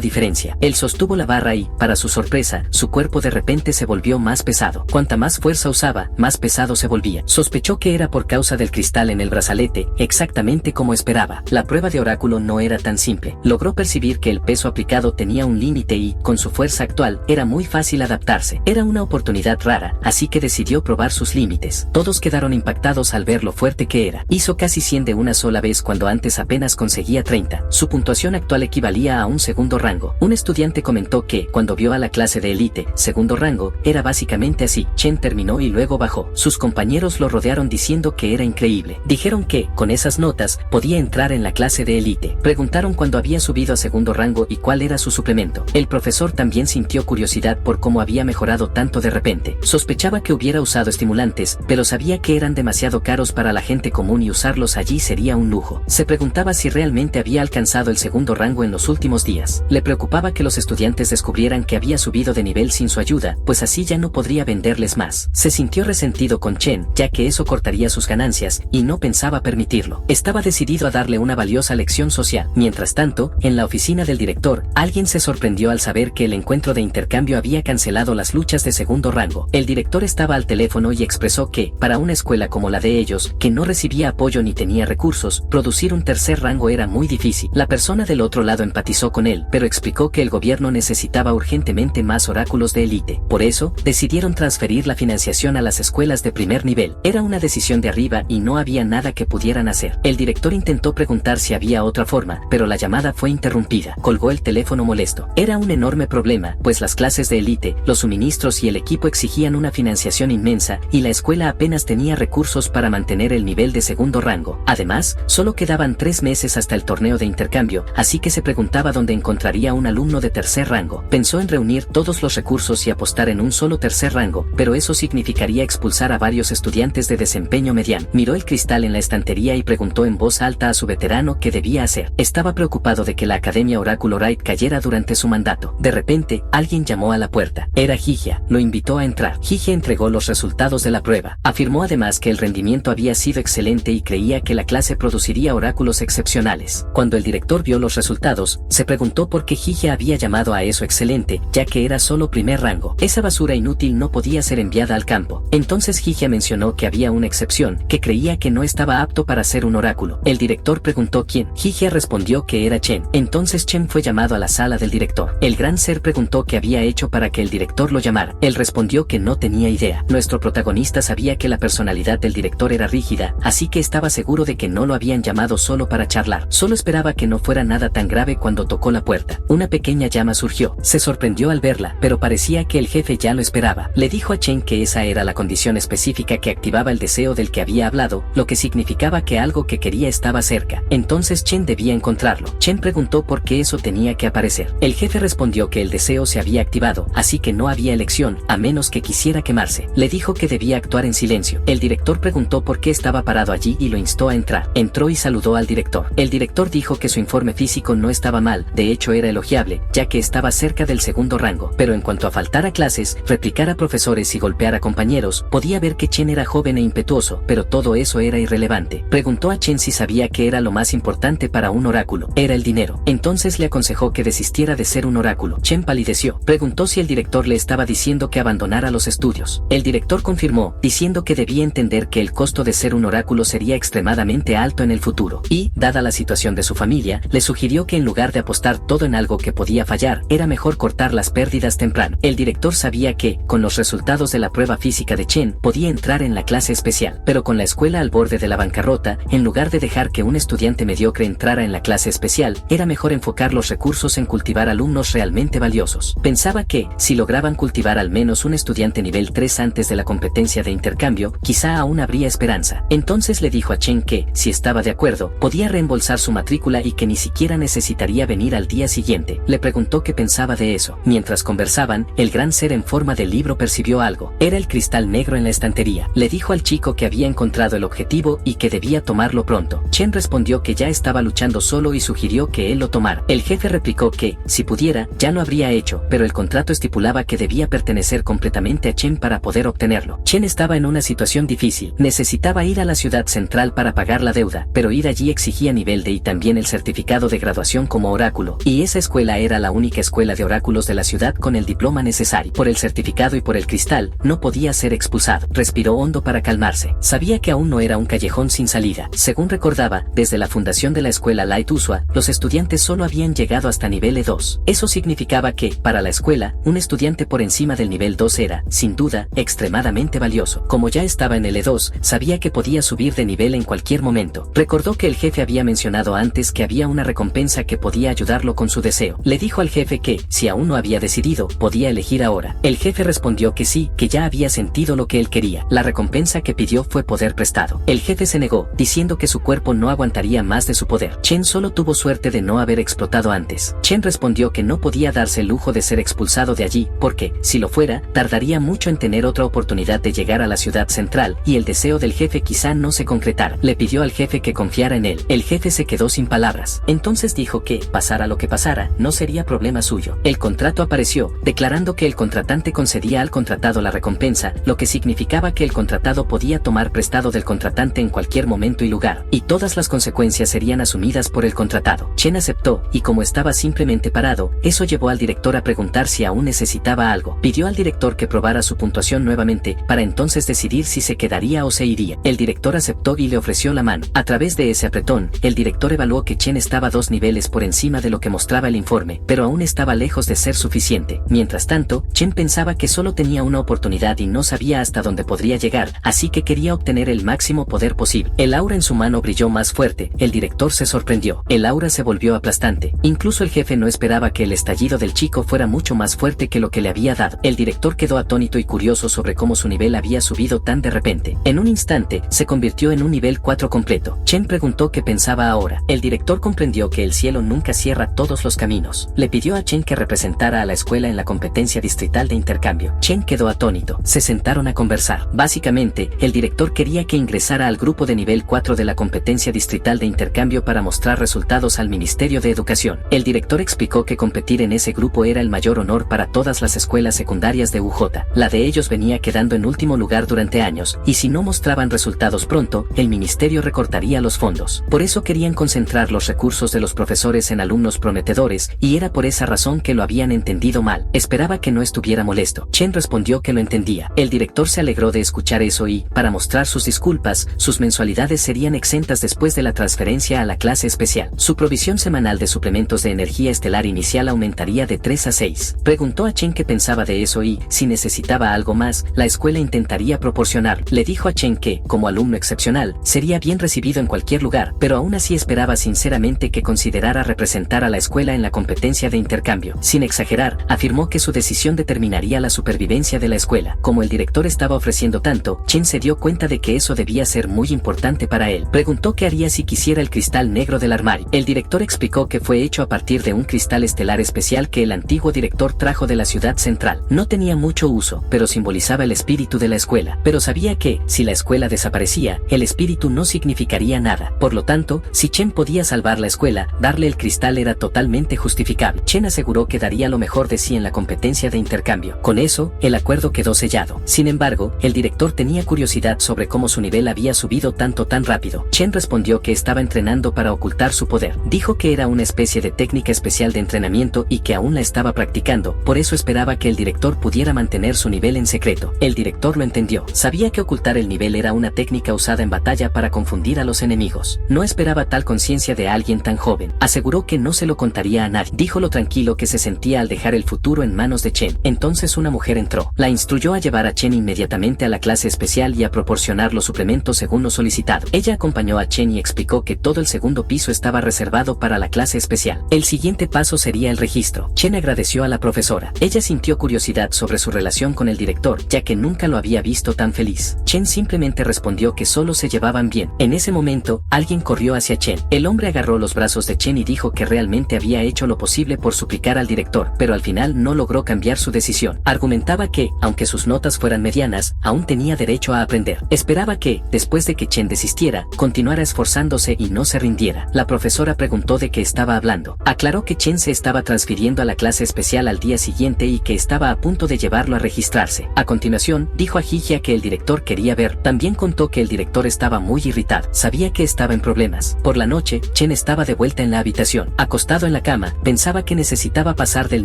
diferencia. Él sostuvo la barra y, para su sorpresa, su cuerpo de repente se volvió más pesado. Cuanta más fuerza usaba, más pesado se volvía. Sospechó que era por causa del cristal en el brazalete, exactamente como esperaba. La prueba de oráculo no era tan simple. Logró percibir que el peso aplicado tenía un límite y, con su fuerza actual, era muy fácil adaptarse. Era una oportunidad rara, así que decidió probar sus límites. Todos quedaron impactados al ver lo fuerte que era. Hizo casi 100 de una sola vez cuando antes apenas conseguía 30. Su puntuación actual equivalía a un segundo rango. Un estudiante comentó que, cuando vio a la clase de élite, segundo rango, era básicamente así. Chen terminó y luego bajó. Sus compañeros lo rodearon diciendo que era increíble. Dijeron que, con esas notas, podía entrar en la clase de élite. Preguntaron cuándo había subido a segundo rango y cuál era su suplemento. El profesor también sintió curiosidad por cómo había mejorado tanto de repente. Sospechaba que hubiera usado estimulantes, pero sabía que eran demasiado caros para la gente común y usarlos allí sería un lujo. Se preguntaba si realmente había alcanzado el segundo rango en los últimos días. Le preocupaba que los estudiantes descubrieran que había subido de nivel sin su ayuda, pues así ya no podría venderles más. Se sintió resentido con Chen, ya que eso cortaría sus ganancias, y no pensaba permitirlo. Estaba decidido a darle una valiosa lección social. Mientras tanto, en la oficina del director, alguien se sorprendió al saber que el encuentro de intercambio había cancelado las luchas de segundo rango. El director estaba al teléfono y expresó que, para una escuela como la de ellos, que no recibía apoyo ni tenía recursos, producir un tercer rango era muy difícil. La persona del otro lado empatizó con él, pero explicó que el gobierno necesitaba urgentemente más oráculos de élite. Por eso, decidieron transferir la financiación a las escuelas de primer nivel. Era una decisión de arriba y no había nada que pudieran hacer. El director intentó preguntar si había otra forma, pero la llamada fue interrumpida. Colgó el teléfono molesto. Era un enorme problema, pues las clases de élite, los suministros y el equipo exigían una financiación inmensa, y la escuela apenas tenía recursos para mantener el nivel de segundo rango. Además, solo quedaban 3 meses hasta el torneo de intercambio, así que se preguntaba dónde encontraría un alumno de tercer rango. Pensó en reunir todos los recursos y apostar en un solo tercer rango, pero eso significaría expulsar a varios estudiantes de desempeño mediano. Miró el cristal en la estantería y preguntó en voz alta a su veterano qué debía hacer. Estaba preocupado de que la Academia Oráculo Right cayera durante su mandato. De repente, alguien llamó a la puerta. Era Higia. Lo invitó a entrar. Higia entregó los resultados de la prueba. Afirmó además que el rendimiento había sido excelente y creía que la clase produciría oráculos excepcionales. Cuando el director vio los resultados, se preguntó por qué Higia había llamado a eso excelente, ya que era solo primer rango. Esa basura inútil no podía ser enviada al campo. Entonces Higia mencionó que había una excepción, que creía que no estaba apto para ser un oráculo. El director preguntó quién. Higia respondió que era Chen. Entonces Chen fue llamado a la sala del director. El gran ser preguntó qué había hecho para que el director lo llamara. Él respondió que no tenía idea. Nuestro protagonista sabía que la personalidad del director era rígida, así que estaba seguro de que no lo habían llamado solo para charlar. Solo esperaba que no fuera nada tan grave cuando tocó la puerta. Una pequeña llama surgió. Se sorprendió al verla, pero parecía que el jefe ya lo esperaba. Le dijo a Chen que esa era la condición específica que activaba el deseo del que había hablado, lo que significaba que algo que quería estaba cerca. Entonces Chen debía encontrarlo. Chen preguntó por qué eso tenía que aparecer. El jefe respondió que el deseo se había activado, así que no había elección, a menos que quisiera quemarse. Le dijo que debía actuar en silencio. El director preguntó por qué estaba parado allí y lo instó a entrar. Entró y saludó al director. El director dijo que su informe físico no estaba mal, de hecho era elogiable, ya que estaba cerca del segundo rango. Pero en cuanto a faltar a clases, replicar a profesores y golpear a compañeros, podía ver que Chen era joven e impetuoso, pero todo eso era irrelevante. Preguntó a Chen si sabía que era lo más importante para un oráculo. Era el dinero. Entonces le aconsejó que desistiera de ser un oráculo. Chen palideció. Preguntó si el director le estaba diciendo que abandonara los estudios. El director confirmó, diciendo que debía entender que el costo de ser un oráculo sería extremadamente alto en el futuro. Y, dada la situación de su familia, le sugirió que en lugar de apostar todo en algo que podía fallar, era mejor cortar las pérdidas temprano. El director sabía que, con los resultados de la prueba física de Chen, podía entrar en la clase especial. Pero con la escuela al borde de la bancarrota, en lugar de dejar que un estudiante mediocre entrara en la clase especial, era mejor enfocar los recursos en cultivar alumnos realmente valiosos. Pensaba que, si lograban cultivar al menos un estudiante nivel 3 antes de la competencia de intercambio, quizá aún habría esperanza. Entonces le dijo a Chen que, si estaba de acuerdo, podía reembolsar su matrícula y que ni siquiera necesitaría venir al día siguiente. Le preguntó qué pensaba de eso. Mientras conversaban, el gran ser en forma de libro percibió algo. Era el cristal negro en la estantería. Le dijo al chico que había encontrado el objetivo y que debía tomarlo pronto. Chen respondió que ya estaba luchando solo y sugirió que él lo tomara. El jefe replicó que, si pudiera, ya lo habría hecho, pero el contrato estipulaba que debía pertenecer completamente a Chen para poder obtenerlo. Chen estaba en una situación difícil. Necesitaba ir a la ciudad central para pagar la deuda, pero pero ir allí exigía nivel D y también el certificado de graduación como oráculo, y esa escuela era la única escuela de oráculos de la ciudad con el diploma necesario. Por el certificado y por el cristal, no podía ser expulsado. Respiró hondo para calmarse. Sabía que aún no era un callejón sin salida. Según recordaba, desde la fundación de la escuela Light Usua, los estudiantes solo habían llegado hasta nivel E2. Eso significaba que, para la escuela, un estudiante por encima del nivel 2 era, sin duda, extremadamente valioso. Como ya estaba en el E2, sabía que podía subir de nivel en cualquier momento. Recordó que el jefe había mencionado antes que había una recompensa que podía ayudarlo con su deseo. Le dijo al jefe que, si aún no había decidido, podía elegir ahora. El jefe respondió que sí, que ya había sentido lo que él quería. La recompensa que pidió fue poder prestado. El jefe se negó, diciendo que su cuerpo no aguantaría más de su poder. Chen solo tuvo suerte de no haber explotado antes. Chen respondió que no podía darse el lujo de ser expulsado de allí, porque, si lo fuera, tardaría mucho en tener otra oportunidad de llegar a la ciudad central, y el deseo del jefe quizá no se concretara. Le pidió al jefe que confiara en él. El jefe se quedó sin palabras. Entonces dijo que, pasara lo que pasara, no sería problema suyo. El contrato apareció, declarando que el contratante concedía al contratado la recompensa, lo que significaba que el contratado podía tomar prestado del contratante en cualquier momento y lugar, y todas las consecuencias serían asumidas por el contratado. Chen aceptó, y como estaba simplemente parado, eso llevó al director a preguntar si aún necesitaba algo. Pidió al director que probara su puntuación nuevamente, para entonces decidir si se quedaría o se iría. El director aceptó y le ofreció la mano. A través de ese apretón, el director evaluó que Chen estaba 2 niveles por encima de lo que mostraba el informe, pero aún estaba lejos de ser suficiente. Mientras tanto, Chen pensaba que solo tenía una oportunidad y no sabía hasta dónde podría llegar, así que quería obtener el máximo poder posible. El aura en su mano brilló más fuerte. El director se sorprendió. El aura se volvió aplastante. Incluso el jefe no esperaba que el estallido del chico fuera mucho más fuerte que lo que le había dado. El director quedó atónito y curioso sobre cómo su nivel había subido tan de repente. En un instante, se convirtió en un nivel 4 completo. Chen preguntó qué pensaba ahora. El director comprendió que el cielo nunca cierra todos los caminos. Le pidió a Chen que representara a la escuela en la competencia distrital de intercambio. Chen quedó atónito. Se sentaron a conversar. Básicamente, el director quería que ingresara al grupo de nivel 4 de la competencia distrital de intercambio para mostrar resultados al Ministerio de Educación. El director explicó que competir en ese grupo era el mayor honor para todas las escuelas secundarias de UJ. La de ellos venía quedando en último lugar durante años, y si no mostraban resultados pronto, el ministerio recortaría los fondos. Por eso querían concentrar los recursos de los profesores en alumnos prometedores, y era por esa razón que lo habían entendido mal. Esperaba que no estuviera molesto. Chen respondió que lo entendía. El director se alegró de escuchar eso y, para mostrar sus disculpas, sus mensualidades serían exentas después de la transferencia a la clase especial. Su provisión semanal de suplementos de energía estelar inicial aumentaría de 3 a 6. Preguntó a Chen qué pensaba de eso y, si necesitaba algo más, la escuela intentaría proporcionar. Le dijo a Chen que, como alumno excepcional, sería bien recibido en cualquier lugar, pero aún así esperaba sinceramente que considerara representar a la escuela en la competencia de intercambio. Sin exagerar, afirmó que su decisión determinaría la supervivencia de la escuela. Como el director estaba ofreciendo tanto, Chen se dio cuenta de que eso debía ser muy importante para él. Preguntó qué haría si quisiera el cristal negro del armario. El director explicó que fue hecho a partir de un cristal estelar especial que el antiguo director trajo de la ciudad central. No tenía mucho uso, pero simbolizaba el espíritu de la escuela. Pero sabía que, si la escuela desaparecía, el espíritu no significaría nada. Por lo tanto, si Chen podía salvar la escuela, darle el cristal era totalmente justificable. Chen aseguró que daría lo mejor de sí en la competencia de intercambio. Con eso, el acuerdo quedó sellado. Sin embargo, el director tenía curiosidad sobre cómo su nivel había subido tanto tan rápido. Chen respondió que estaba entrenando para ocultar su poder. Dijo que era una especie de técnica especial de entrenamiento y que aún la estaba practicando, por eso esperaba que el director pudiera mantener su nivel en secreto. El director lo entendió. Sabía que ocultar el nivel era una técnica usada en batalla para confundir a los enemigos. No esperaba tal conciencia de alguien tan joven. Aseguró que no se lo contaría a nadie. Dijo lo tranquilo que se sentía al dejar el futuro en manos de Chen. Entonces una mujer entró. La instruyó a llevar a Chen inmediatamente a la clase especial y a proporcionar los suplementos según lo solicitado. Ella acompañó a Chen y explicó que todo el segundo piso estaba reservado para la clase especial. El siguiente paso sería el registro. Chen agradeció a la profesora. Ella sintió curiosidad sobre su relación con el director, ya que nunca lo había visto tan feliz. Chen simplemente respondió que solo se llevaban bien. En ese momento, alguien corrió hacia Chen. El hombre agarró los brazos de Chen y dijo que realmente había hecho lo posible por suplicar al director, pero al final no logró cambiar su decisión. Argumentaba que, aunque sus notas fueran medianas, aún tenía derecho a aprender. Esperaba que, después de que Chen desistiera, continuara esforzándose y no se rindiera. La profesora preguntó de qué estaba hablando. Aclaró que Chen se estaba transfiriendo a la clase especial al día siguiente y que estaba a punto de llevarlo a registrarse. A continuación, dijo a Hijia que el director quería ver. También contó que el director estaba muy irritado. Sabía sabía que estaba en problemas. Por la noche, Chen estaba de vuelta en la habitación. Acostado en la cama, pensaba que necesitaba pasar del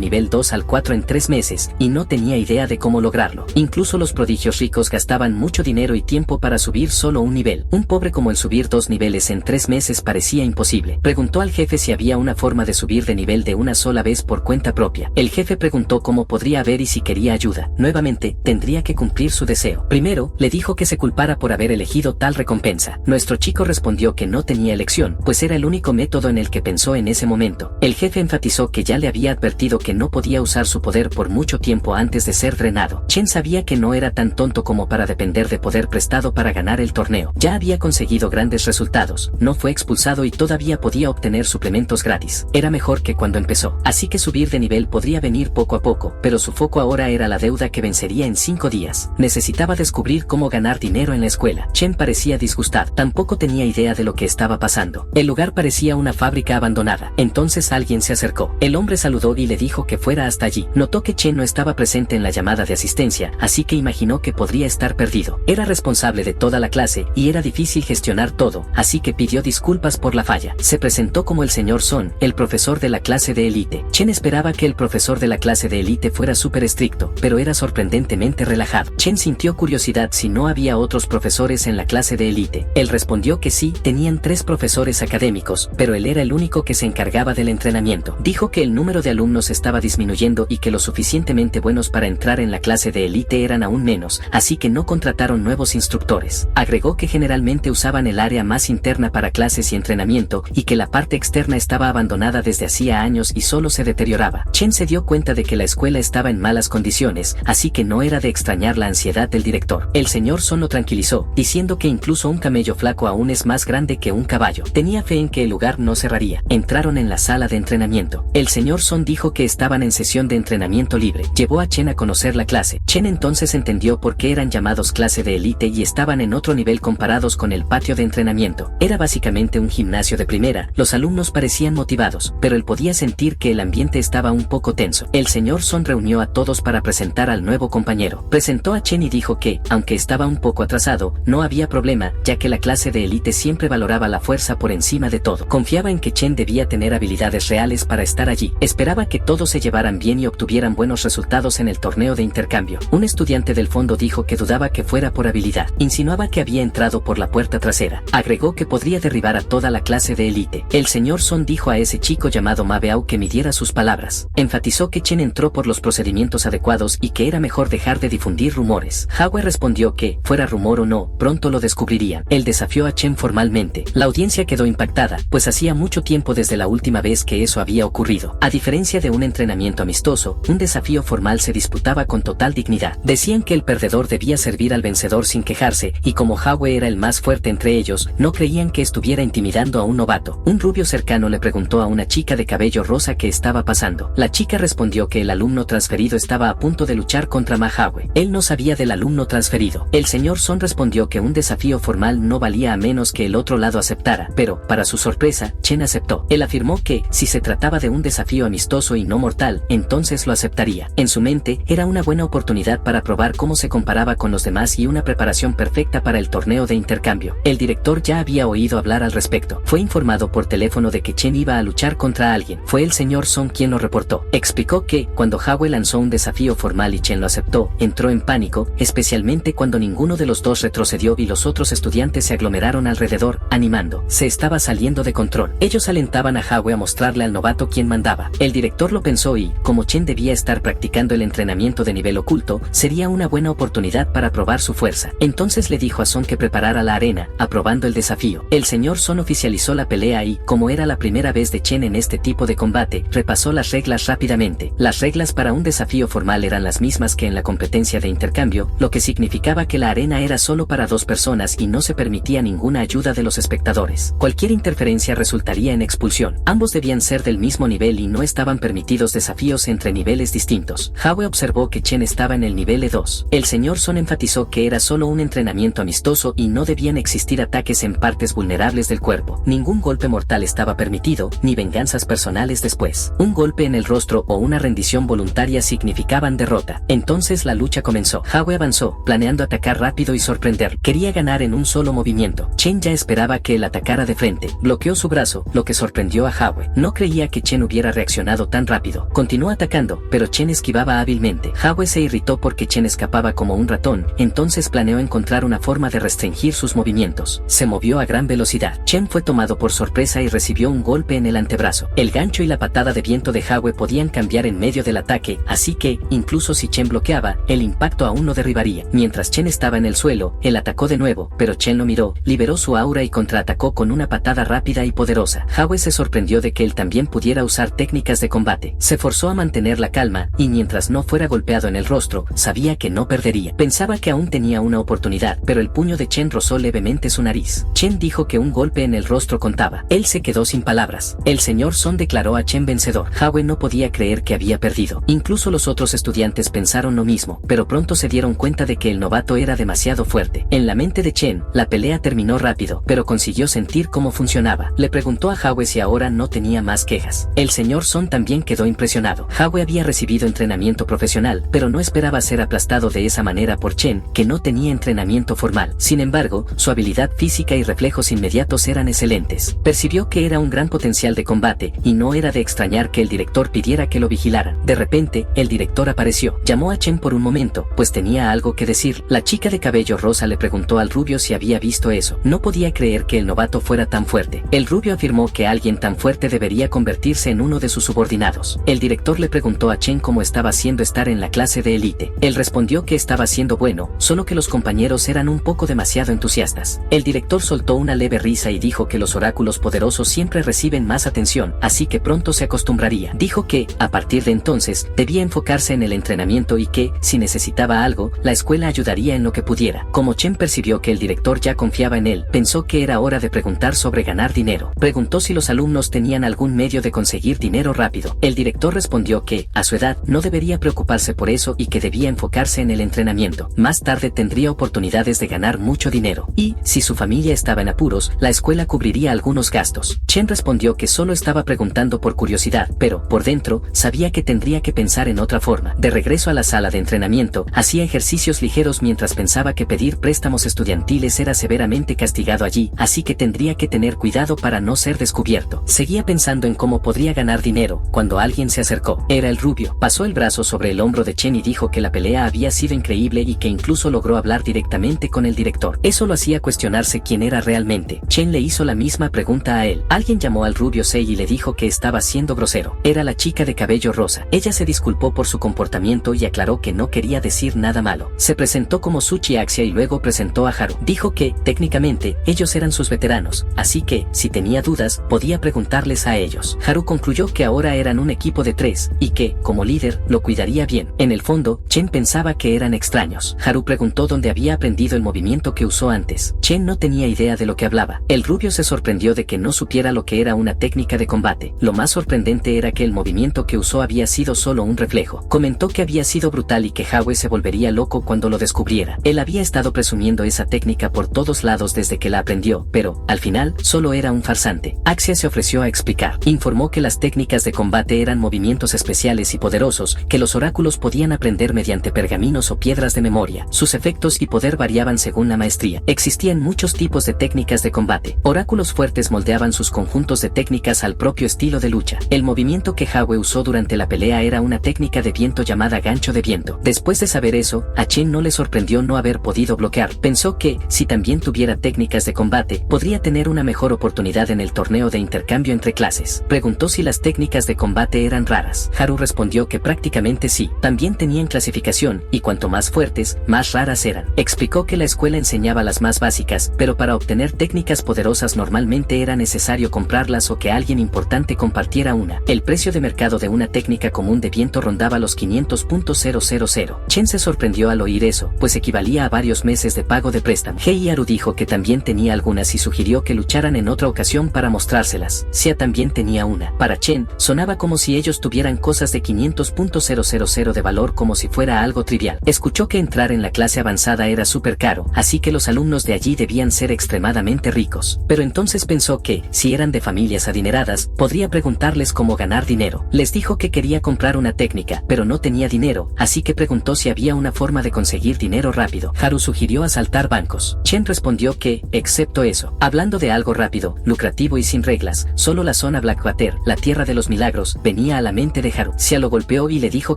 nivel 2 al 4 en 3 meses, y no tenía idea de cómo lograrlo. Incluso los prodigios ricos gastaban mucho dinero y tiempo para subir solo un nivel. Un pobre como el subir 2 niveles en 3 meses parecía imposible. Preguntó al jefe si había una forma de subir de nivel de una sola vez por cuenta propia. El jefe preguntó cómo podría haber y si quería ayuda. Nuevamente, tendría que cumplir su deseo. Primero, le dijo que se culpara por haber elegido tal recompensa. Nuestro chico respondió que no tenía elección, pues era el único método en el que pensó en ese momento. El jefe enfatizó que ya le había advertido que no podía usar su poder por mucho tiempo antes de ser drenado. Chen sabía que no era tan tonto como para depender de poder prestado para ganar el torneo. Ya había conseguido grandes resultados, no fue expulsado y todavía podía obtener suplementos gratis. Era mejor que cuando empezó. Así que subir de nivel podría venir poco a poco, pero su foco ahora era la deuda que vencería en 5 días. Necesitaba descubrir cómo ganar dinero en la escuela. Chen parecía disgustado. Tampoco tenía idea de lo que estaba pasando. El lugar parecía una fábrica abandonada. Entonces alguien se acercó. El hombre saludó y le dijo que fuera hasta allí. Notó que Chen no estaba presente en la llamada de asistencia, así que imaginó que podría estar perdido. Era responsable de toda la clase y era difícil gestionar todo, así que pidió disculpas por la falla. Se presentó como el señor Son, el profesor de la clase de élite. Chen esperaba que el profesor de la clase de élite fuera súper estricto, pero era sorprendentemente relajado. Chen sintió curiosidad si no había otros profesores en la clase de élite. Él respondió que sí, tenían 3 profesores académicos, pero él era el único que se encargaba del entrenamiento. Dijo que el número de alumnos estaba disminuyendo y que lo suficientemente buenos para entrar en la clase de élite eran aún menos, así que no contrataron nuevos instructores. Agregó que generalmente usaban el área más interna para clases y entrenamiento y que la parte externa estaba abandonada desde hacía años y solo se deterioraba. Chen se dio cuenta de que la escuela estaba en malas condiciones, así que no era de extrañar la ansiedad del director. El señor Son lo tranquilizó, diciendo que incluso un camello flaco aún es más grande que un caballo. Tenía fe en que el lugar no cerraría. Entraron en la sala de entrenamiento. El señor Son dijo que estaban en sesión de entrenamiento libre. Llevó a Chen a conocer la clase. Chen entonces entendió por qué eran llamados clase de élite y estaban en otro nivel comparados con el patio de entrenamiento. Era básicamente un gimnasio de primera. Los alumnos parecían motivados, pero él podía sentir que el ambiente estaba un poco tenso. El señor Son reunió a todos para presentar al nuevo compañero. Presentó a Chen y dijo que, aunque estaba un poco atrasado, no había problema, ya que la clase de élite siempre valoraba la fuerza por encima de todo. Confiaba en que Chen debía tener habilidades reales para estar allí. Esperaba que todos se llevaran bien y obtuvieran buenos resultados en el torneo de intercambio. Un estudiante del fondo dijo que dudaba que fuera por habilidad. Insinuaba que había entrado por la puerta trasera. Agregó que podría derribar a toda la clase de élite. El señor Son dijo a ese chico llamado Ma Beao que midiera sus palabras. Enfatizó que Chen entró por los procedimientos adecuados y que era mejor dejar de difundir rumores. Howe respondió que, fuera rumor o no, pronto lo descubrirían. Él desafió a Chen formalmente. La audiencia quedó impactada, pues hacía mucho tiempo desde la última vez que eso había ocurrido. A diferencia de un entrenamiento amistoso, un desafío formal se disputaba con total dignidad. Decían que el perdedor debía servir al vencedor sin quejarse, y como Howe era el más fuerte entre ellos, no creían que estuviera intimidando a un novato. Un rubio cercano le preguntó a una chica de cabello rosa qué estaba pasando. La chica respondió que el alumno transferido estaba a punto de luchar contra Ma Howe. Él no sabía del alumno transferido. El señor Son respondió que un desafío formal no valía a menos que el otro lado aceptara, pero, para su sorpresa, Chen aceptó. Él afirmó que, si se trataba de un desafío amistoso y no mortal, entonces lo aceptaría. En su mente, era una buena oportunidad para probar cómo se comparaba con los demás y una preparación perfecta para el torneo de intercambio. El director ya había oído hablar al respecto. Fue informado por teléfono de que Chen iba a luchar contra alguien. Fue el señor Son quien lo reportó. Explicó que, cuando Howe lanzó un desafío formal y Chen lo aceptó, entró en pánico, especialmente cuando ninguno de los dos retrocedió y los otros estudiantes se aglomeraron alrededor, animando. Se estaba saliendo de control. Ellos alentaban a Howe a mostrarle al novato quién mandaba. El director lo pensó y, como Chen debía estar practicando el entrenamiento de nivel oculto, sería una buena oportunidad para probar su fuerza. Entonces le dijo a Son que preparara la arena, aprobando el desafío. El señor Son oficializó la pelea y, como era la primera vez de Chen en este tipo de combate, repasó las reglas rápidamente. Las reglas para un desafío formal eran las mismas que en la competencia de intercambio, lo que significaba que la arena era solo para 2 personas y no se permitía ninguna ayuda de los espectadores. Cualquier interferencia resultaría en expulsión. Ambos debían ser del mismo nivel y no estaban permitidos desafíos entre niveles distintos. Howe observó que Chen estaba en el nivel E2. El señor Son enfatizó que era solo un entrenamiento amistoso y no debían existir ataques en partes vulnerables del cuerpo. Ningún golpe mortal estaba permitido, ni venganzas personales después. Un golpe en el rostro o una rendición voluntaria significaban derrota. Entonces la lucha comenzó. Howe avanzó, planeando atacar rápido y sorprender. Quería ganar en un solo movimiento. Chen ya esperaba que él atacara de frente. Bloqueó su brazo, lo que sorprendió a Hawe. No creía que Chen hubiera reaccionado tan rápido. Continuó atacando, pero Chen esquivaba hábilmente. Hawe se irritó porque Chen escapaba como un ratón, entonces planeó encontrar una forma de restringir sus movimientos. Se movió a gran velocidad. Chen fue tomado por sorpresa y recibió un golpe en el antebrazo. El gancho y la patada de viento de Hawe podían cambiar en medio del ataque, así que, incluso si Chen bloqueaba, el impacto aún no derribaría. Mientras Chen estaba en el suelo, él atacó de nuevo, pero Chen lo miró, liberó su aura y contraatacó con una patada rápida y poderosa. Hawe se sorprendió de que él también pudiera usar técnicas de combate. Se forzó a mantener la calma, y mientras no fuera golpeado en el rostro, sabía que no perdería. Pensaba que aún tenía una oportunidad, pero el puño de Chen rozó levemente su nariz. Chen dijo que un golpe en el rostro contaba. Él se quedó sin palabras. El señor Son declaró a Chen vencedor. Hawe no podía creer que había perdido. Incluso los otros estudiantes pensaron lo mismo, pero pronto se dieron cuenta de que el novato era demasiado fuerte. En la mente de Chen, la pelea terminó rápido, pero consiguió sentir cómo funcionaba. Le preguntó a Hawe si ahora no tenía más quejas. El señor Son también quedó impresionado. Hawe había recibido entrenamiento profesional, pero no esperaba ser aplastado de esa manera por Chen, que no tenía entrenamiento formal. Sin embargo, su habilidad física y reflejos inmediatos eran excelentes. Percibió que era un gran potencial de combate, y no era de extrañar que el director pidiera que lo vigilaran. De repente, el director apareció. Llamó a Chen por un momento, pues tenía algo que decir. La chica de cabello rosa le preguntó al rubio si había visto eso. No podía creer que el novato fuera tan fuerte. El rubio afirmó que alguien tan fuerte debería convertirse en uno de sus subordinados. El director le preguntó a Chen cómo estaba haciendo estar en la clase de élite. Él respondió que estaba siendo bueno, solo que los compañeros eran un poco demasiado entusiastas. El director soltó una leve risa y dijo que los oráculos poderosos siempre reciben más atención, así que pronto se acostumbraría. Dijo que, a partir de entonces, debía enfocarse en el entrenamiento y que, si necesitaba algo, la escuela ayudaría en lo que pudiera. Como Chen percibió que el director ya confiaba en él, pensó que era hora de preguntar sobre ganar dinero. Preguntó si los alumnos tenían algún medio de conseguir dinero rápido. El director respondió que, a su edad, no debería preocuparse por eso y que debía enfocarse en el entrenamiento. Más tarde tendría oportunidades de ganar mucho dinero. Y, si su familia estaba en apuros, la escuela cubriría algunos gastos. Chen respondió que solo estaba preguntando por curiosidad, pero, por dentro, sabía que tendría que pensar en otra forma. De regreso a la sala de entrenamiento, hacía ejercicios ligeros mientras pensaba que pedir préstamos estudiantiles era severamente castigado allí, así que tendría que tener cuidado para no ser descubierto. Seguía pensando en cómo podría ganar dinero, cuando alguien se acercó. Era el rubio. Pasó el brazo sobre el hombro de Chen y dijo que la pelea había sido increíble y que incluso logró hablar directamente con el director. Eso lo hacía cuestionarse quién era realmente. Chen le hizo la misma pregunta a él. Alguien llamó al rubio Sei y le dijo que estaba siendo grosero. Era la chica de cabello rosa. Ella se disculpó por su comportamiento y aclaró que no quería decir nada malo. Se presentó como Tsuchi Axia y luego presentó a Haru. Dijo que, técnicamente, ellos eran sus veteranos, así que, si tenía dudas, podía preguntarles a ellos. Haru concluyó que ahora eran un equipo de 3, y que, como líder, lo cuidaría bien. En el fondo, Chen pensaba que eran extraños. Haru preguntó dónde había aprendido el movimiento que usó antes. Chen no tenía idea de lo que hablaba. El rubio se sorprendió de que no supiera lo que era una técnica de combate. Lo más sorprendente era que el movimiento que usó había sido solo un reflejo. Comentó que había sido brutal y que Hawe se volvería loco cuando lo descubriera. Él había estado presumiendo esa técnica por todos lados desde que la aprendió, pero, al final, solo era un farsante. Axia se ofreció a explicar. Informó que las técnicas de combate eran movimientos especiales y poderosos, que los oráculos podían aprender mediante pergaminos o piedras de memoria. Sus efectos y poder variaban según la maestría. Existían muchos tipos de técnicas de combate. Oráculos fuertes moldeaban sus conjuntos de técnicas al propio estilo de lucha. El movimiento que Hawe usó durante la pelea era una técnica de viento llamada gancho de viento. Después de saber eso, a Chen no le sorprendió no haber podido bloquear. Pensó que, si también tuviera técnicas de combate, podría tener una mejor oportunidad en el torneo de intercambio entre clases. Preguntó si las técnicas de combate eran raras. Haru respondió que prácticamente sí. También tenían clasificación, y cuanto más fuertes, más raras eran. Explicó que la escuela enseñaba las más básicas, pero para obtener técnicas poderosas normalmente era necesario comprarlas o que alguien importante compartiera una. El precio de mercado de una técnica común de viento rondaba los 500.000. Chen se sorprendió al oír eso, pues equivalía a varios meses de pago de préstamo. Hei Haru dijo que también tenía algunas y sugirió que lucharan en otra ocasión para mostrárselas. Sia también tenía una. Para Chen, sonaba como si ellos tuvieran cosas de 500.000 de valor como si fuera algo trivial. Escuchó que entrar en la clase avanzada era súper caro, así que los alumnos de allí debían ser extremadamente ricos. Pero entonces pensó que, si eran de familias adineradas, podría preguntarles cómo ganar dinero. Les dijo que quería comprar una técnica, pero no tenía dinero, así que preguntó si había una forma de conseguir dinero rápido. Haru sugirió asaltar bancos. Chen respondió que, que, excepto eso, hablando de algo rápido, lucrativo y sin reglas, solo la zona Blackwater, la tierra de los milagros, venía a la mente de Haru. Sia lo golpeó y le dijo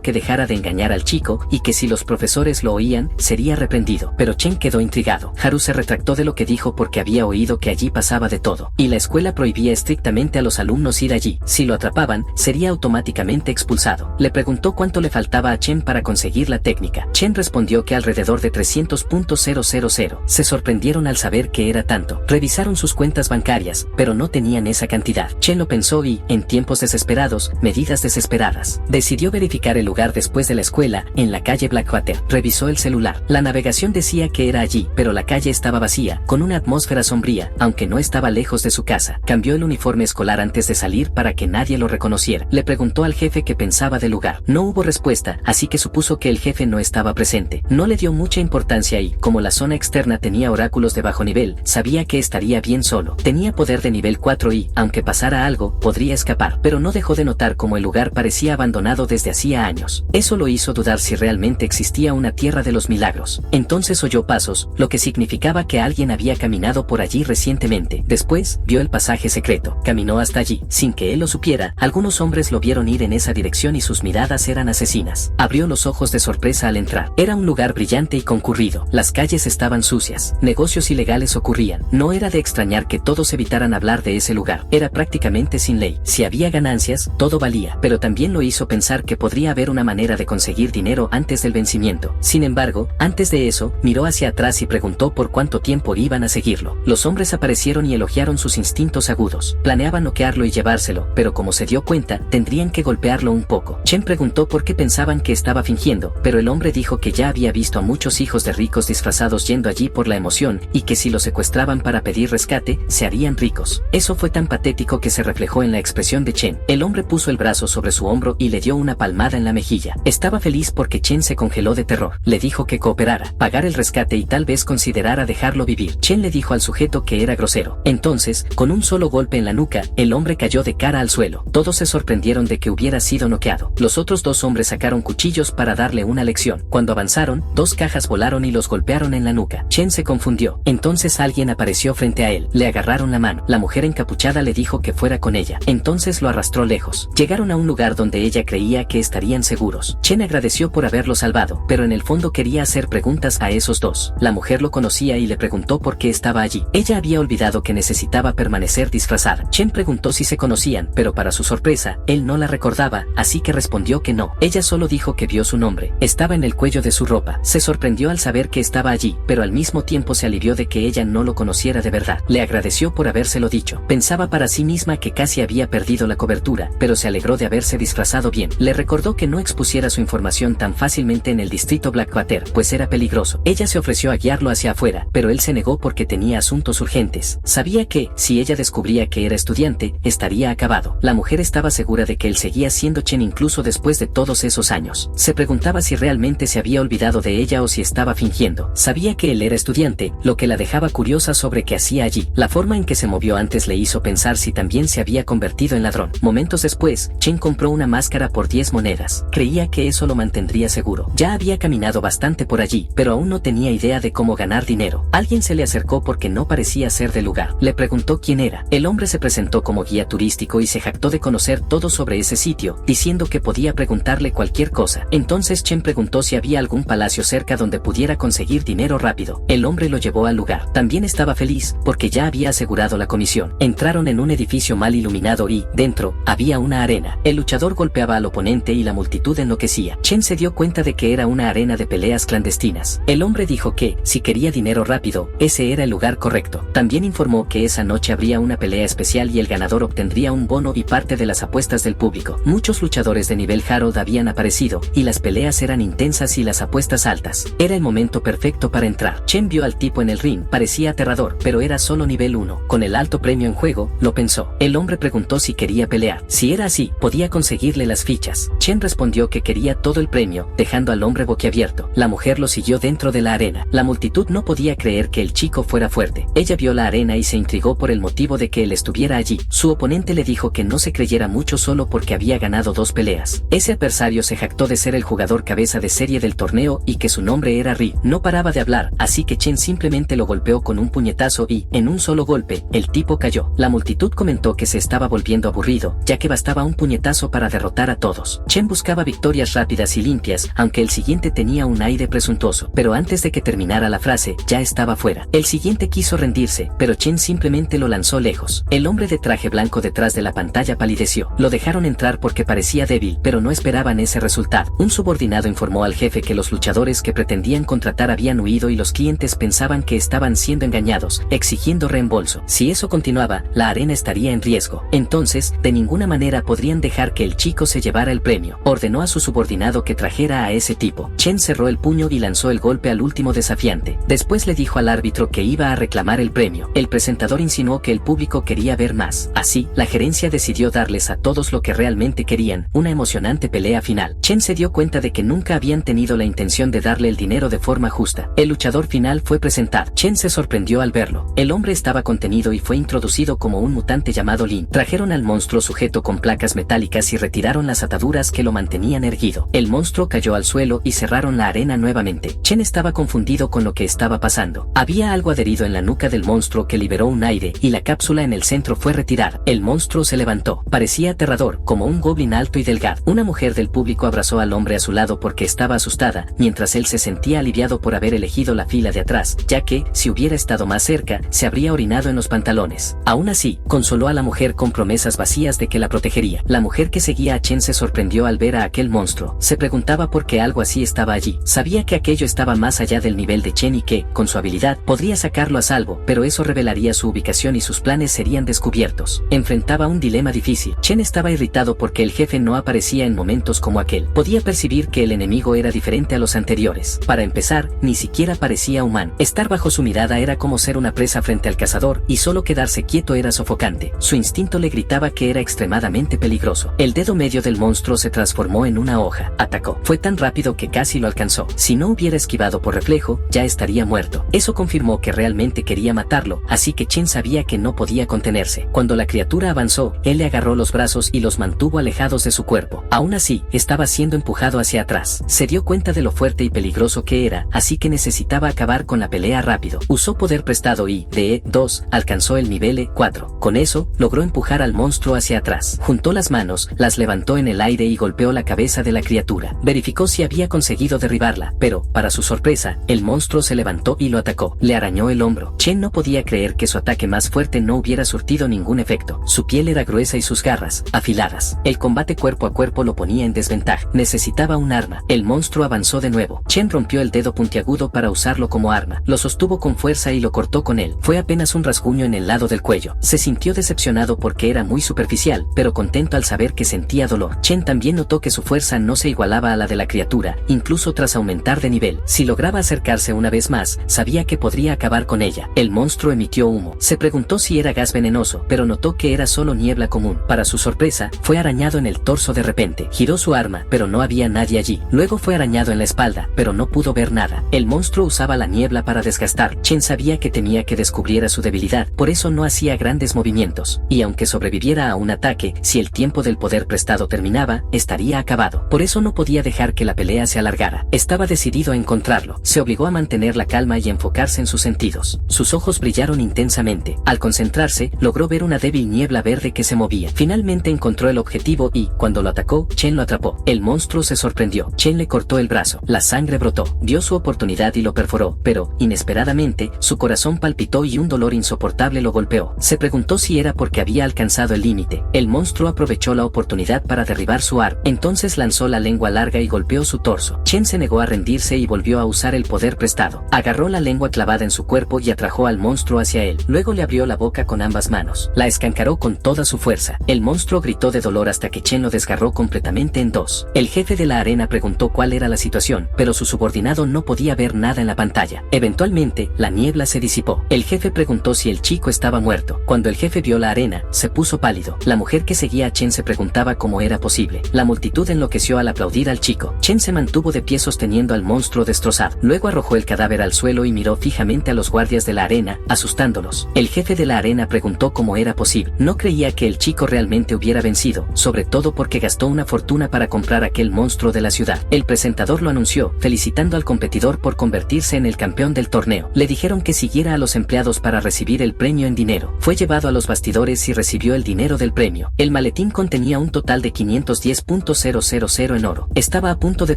que dejara de engañar al chico y que si los profesores lo oían, sería reprendido. Pero Chen quedó intrigado. Haru se retractó de lo que dijo porque había oído que allí pasaba de todo, y la escuela prohibía estrictamente a los alumnos ir allí. Si lo atrapaban, sería automáticamente expulsado. Le preguntó cuánto le faltaba a Chen para conseguir la técnica. Chen respondió que alrededor de 300.000. Se sorprendieron al saber que era tanto. Revisaron sus cuentas bancarias, pero no tenían esa cantidad. Chen lo pensó y, en tiempos desesperados, medidas desesperadas, decidió verificar el lugar después de la escuela, en la calle Blackwater. Revisó el celular. La navegación decía que era allí, pero la calle estaba vacía, con una atmósfera sombría, aunque no estaba lejos de su casa. Cambió el uniforme escolar antes de salir para que nadie lo reconociera. Le preguntó al jefe qué pensaba del lugar. No hubo respuesta, así que supuso que el jefe no estaba presente. No le dio mucha importancia y, como la zona externa tenía oráculos de bajo nivel, sabía que estaría bien solo. Tenía poder de nivel 4 y, aunque pasara algo, podría escapar, pero no dejó de notar cómo el lugar parecía abandonado desde hacía años. Eso lo hizo dudar si realmente existía una tierra de los milagros. Entonces oyó pasos, lo que significaba que alguien había caminado por allí recientemente. Después, vio el pasaje secreto. Caminó hasta allí. Sin que él lo supiera, algunos hombres lo vieron ir en esa dirección y sus miradas eran asesinas. Abrió los ojos de sorpresa al entrar. Era un lugar brillante y concurrido. Las calles estaban sucias. Negocios ilegales ocurrían. No era de extrañar que todos evitaran hablar de ese lugar. Era prácticamente sin ley. Si había ganancias, todo valía. Pero también lo hizo pensar que podría haber una manera de conseguir dinero antes del vencimiento. Sin embargo, antes de eso, miró hacia atrás y preguntó por cuánto tiempo iban a seguirlo. Los hombres aparecieron y elogiaron sus instintos agudos. Planeaban noquearlo y llevárselo, pero como se dio cuenta, tendrían que golpearlo un poco. Chen preguntó por qué pensaban que estaba fingiendo, pero el hombre dijo que ya había visto a muchos hijos de ricos disfrazados yendo allí por la emoción, y que si lo secuestraban para pedir rescate, se harían ricos. Eso fue tan patético que se reflejó en la expresión de Chen. El hombre puso el brazo sobre su hombro y le dio una palmada en la mejilla. Estaba feliz porque Chen se congeló de terror. Le dijo que cooperara, pagar el rescate y tal vez considerara dejarlo vivir. Chen le dijo al sujeto que era grosero. Entonces, con un solo golpe en la nuca, el hombre cayó de cara al suelo. Todos se sorprendieron de que hubiera sido noqueado. Los otros dos hombres sacaron cuchillos para darle una lección. Cuando avanzaron, dos cajas volaron y los golpearon en la nuca. Chen se confundió. Entonces alguien apareció frente a él. Le agarraron la mano. La mujer encapuchada le dijo que fuera con ella. Entonces lo arrastró lejos. Llegaron a un lugar donde ella creía que estarían seguros. Chen agradeció por haberlo salvado, pero en el fondo quería hacer preguntas a esos dos. La mujer lo conocía y le preguntó por qué estaba allí. Ella había olvidado que necesitaba permanecer disfrazada. Chen preguntó si se conocían, pero para su sorpresa, él no la recordaba, así que respondió que no. Ella solo dijo que vio su nombre. Estaba en el cuello de su ropa. Se sorprendió al saber que estaba allí, pero al mismo tiempo se alivió de que ella no lo conociera de verdad. Le agradeció por habérselo dicho. Pensaba para sí misma que casi había perdido la cobertura, pero se alegró de haberse disfrazado bien. Le recordó que no expusiera su información tan fácilmente en el distrito Blackwater, pues era peligroso. Ella se ofreció a guiarlo hacia afuera, pero él se negó porque tenía asuntos urgentes. Sabía que, si ella descubría que era estudiante, estaría acabado. La mujer estaba segura de que él seguía siendo Chen incluso después de todos esos años. Se preguntaba si realmente se había olvidado de ella o si estaba fingiendo. Sabía que él era estudiante, lo que la dejaba curiosa sobre qué hacía allí. La forma en que se movió antes le hizo pensar si también se había convertido en ladrón. Momentos después, Chen compró una máscara por 10 monedas. Creía que eso lo mantendría seguro. Ya había caminado bastante por allí, pero aún no tenía idea de cómo ganar dinero. Alguien se le acercó porque no parecía ser del lugar. Le preguntó quién era. El hombre se presentó como guía turístico y se jactó de conocer todo sobre ese sitio, diciendo que podía preguntarle cualquier cosa. Entonces Chen preguntó si había algún palacio cerca donde pudiera conseguir dinero rápido. El hombre lo llevó al lugar. También estaba feliz, porque ya había asegurado la comisión. Entraron en un edificio mal iluminado y, dentro, había una arena. El luchador golpeaba al oponente y la multitud enloquecía. Chen se dio cuenta de que era una arena de peleas clandestinas. El hombre dijo que, si quería dinero rápido, ese era el lugar correcto. También informó que esa noche habría una pelea especial y el ganador obtendría un bono y parte de las apuestas del público. Muchos luchadores de nivel Harold habían aparecido, y las peleas eran intensas y las apuestas altas. Era el momento perfecto para entrar. Chen vio al tipo en el ring. Parecía aterrador, pero era solo nivel 1. Con el alto premio en juego, lo pensó. El hombre preguntó si quería pelear. Si era así, podía conseguirle las fichas. Chen respondió que quería todo el premio, dejando al hombre boquiabierto. La mujer lo siguió dentro de la arena. La multitud no podía creer que el chico fuera fuerte. Ella vio la arena y se intrigó por el motivo de que él estuviera allí. Su oponente le dijo que no se creyera mucho solo porque había ganado 2 peleas. Ese adversario se jactó de ser el jugador cabeza de serie del torneo y que su nombre era Ri. No paraba de hablar, así que Chen simplemente lo golpeó golpeó con un puñetazo y, en un solo golpe, el tipo cayó. La multitud comentó que se estaba volviendo aburrido, ya que bastaba un puñetazo para derrotar a todos. Chen buscaba victorias rápidas y limpias, aunque el siguiente tenía un aire presuntuoso. Pero antes de que terminara la frase, ya estaba fuera. El siguiente quiso rendirse, pero Chen simplemente lo lanzó lejos. El hombre de traje blanco detrás de la pantalla palideció. Lo dejaron entrar porque parecía débil, pero no esperaban ese resultado. Un subordinado informó al jefe que los luchadores que pretendían contratar habían huido y los clientes pensaban que estaban siendo engañados, exigiendo reembolso. Si eso continuaba, la arena estaría en riesgo. Entonces, de ninguna manera podrían dejar que el chico se llevara el premio. Ordenó a su subordinado que trajera a ese tipo. Chen cerró el puño y lanzó el golpe al último desafiante. Después le dijo al árbitro que iba a reclamar el premio. El presentador insinuó que el público quería ver más. Así, la gerencia decidió darles a todos lo que realmente querían, una emocionante pelea final. Chen se dio cuenta de que nunca habían tenido la intención de darle el dinero de forma justa. El luchador final fue presentado. Chen se sorprendió al verlo. El hombre estaba contenido y fue introducido como un mutante llamado Lin. Trajeron al monstruo sujeto con placas metálicas y retiraron las ataduras que lo mantenían erguido. El monstruo cayó al suelo y cerraron la arena nuevamente. Chen estaba confundido con lo que estaba pasando. Había algo adherido en la nuca del monstruo que liberó un aire y la cápsula en el centro fue retirada. El monstruo se levantó. Parecía aterrador, como un goblin alto y delgado. Una mujer del público abrazó al hombre a su lado porque estaba asustada, mientras él se sentía aliviado por haber elegido la fila de atrás, ya que, si hubiera estado más cerca, se habría orinado en los pantalones. Aún así, consoló a la mujer con promesas vacías de que la protegería. La mujer que seguía a Chen se sorprendió al ver a aquel monstruo. Se preguntaba por qué algo así estaba allí. Sabía que aquello estaba más allá del nivel de Chen y que, con su habilidad, podría sacarlo a salvo, pero eso revelaría su ubicación y sus planes serían descubiertos. Enfrentaba un dilema difícil. Chen estaba irritado porque el jefe no aparecía en momentos como aquel. Podía percibir que el enemigo era diferente a los anteriores. Para empezar, ni siquiera parecía humano. Estar bajo su mirada era como ser una presa frente al cazador, y solo quedarse quieto era sofocante. Su instinto le gritaba que era extremadamente peligroso. El dedo medio del monstruo se transformó en una hoja. Atacó. Fue tan rápido que casi lo alcanzó. Si no hubiera esquivado por reflejo, ya estaría muerto. Eso confirmó que realmente quería matarlo, así que Chen sabía que no podía contenerse. Cuando la criatura avanzó, él le agarró los brazos y los mantuvo alejados de su cuerpo. Aún así, estaba siendo empujado hacia atrás. Se dio cuenta de lo fuerte y peligroso que era, así que necesitaba acabar con la pelea rápido. Usó poder prestado y, de E2, alcanzó el nivel E4. Con eso, logró empujar al monstruo hacia atrás. Juntó las manos, las levantó en el aire y golpeó la cabeza de la criatura. Verificó si había conseguido derribarla, pero, para su sorpresa, el monstruo se levantó y lo atacó. Le arañó el hombro. Chen no podía creer que su ataque más fuerte no hubiera surtido ningún efecto. Su piel era gruesa y sus garras, afiladas. El combate cuerpo a cuerpo lo ponía en desventaja. Necesitaba un arma. El monstruo avanzó de nuevo. Chen rompió el dedo puntiagudo para usarlo como arma. Lo sostuvo con fuerza y lo cortó con él. Fue apenas un rasguño en el lado del cuello. Se sintió decepcionado porque era muy superficial, pero contento al saber que sentía dolor. Chen también notó que su fuerza no se igualaba a la de la criatura, incluso tras aumentar de nivel. Si lograba acercarse una vez más, sabía que podría acabar con ella. El monstruo emitió humo. Se preguntó si era gas venenoso, pero notó que era solo niebla común. Para su sorpresa, fue arañado en el torso de repente. Giró su arma, pero no había nadie allí. Luego fue arañado en la espalda, pero no pudo ver nada. El monstruo usaba la niebla para desgastar. Chen sabía que temía que descubriera su debilidad, por eso no hacía grandes movimientos. Y aunque sobreviviera a un ataque, si el tiempo del poder prestado terminaba, estaría acabado. Por eso no podía dejar que la pelea se alargara. Estaba decidido a encontrarlo. Se obligó a mantener la calma y enfocarse en sus sentidos. Sus ojos brillaron intensamente. Al concentrarse, logró ver una débil niebla verde que se movía. Finalmente encontró el objetivo y, cuando lo atacó, Chen lo atrapó. El monstruo se sorprendió. Chen le cortó el brazo. La sangre brotó. Dio su oportunidad y lo perforó, pero, inesperadamente, su corazón palpitó y un dolor insoportable lo golpeó. Se preguntó si era porque había alcanzado el límite. El monstruo aprovechó la oportunidad para derribar su arma. Entonces lanzó la lengua larga y golpeó su torso. Chen se negó a rendirse y volvió a usar el poder prestado. Agarró la lengua clavada en su cuerpo y atrajo al monstruo hacia él. Luego le abrió la boca con ambas manos. La escancaró con toda su fuerza. El monstruo gritó de dolor hasta que Chen lo desgarró completamente en dos. El jefe de la arena preguntó cuál era la situación, pero su subordinado no podía ver nada en la pantalla. Eventualmente, la niebla se disipó. El jefe preguntó si el chico estaba muerto. Cuando el jefe vio la arena, se puso pálido. La mujer que seguía a Chen se preguntaba cómo era posible. La multitud enloqueció al aplaudir al chico. Chen se mantuvo de pie sosteniendo al monstruo destrozado. Luego arrojó el cadáver al suelo y miró fijamente a los guardias de la arena, asustándolos. El jefe de la arena preguntó cómo era posible. No creía que el chico realmente hubiera vencido, sobre todo porque gastó una fortuna para comprar aquel monstruo de la ciudad. El presentador lo anunció, felicitando al competidor por convertirse en el campeón del torneo. Le dijeron dijeron que siguiera a los empleados para recibir el premio en dinero. Fue llevado a los bastidores y recibió el dinero del premio. El maletín contenía un total de 510.000 en oro. Estaba a punto de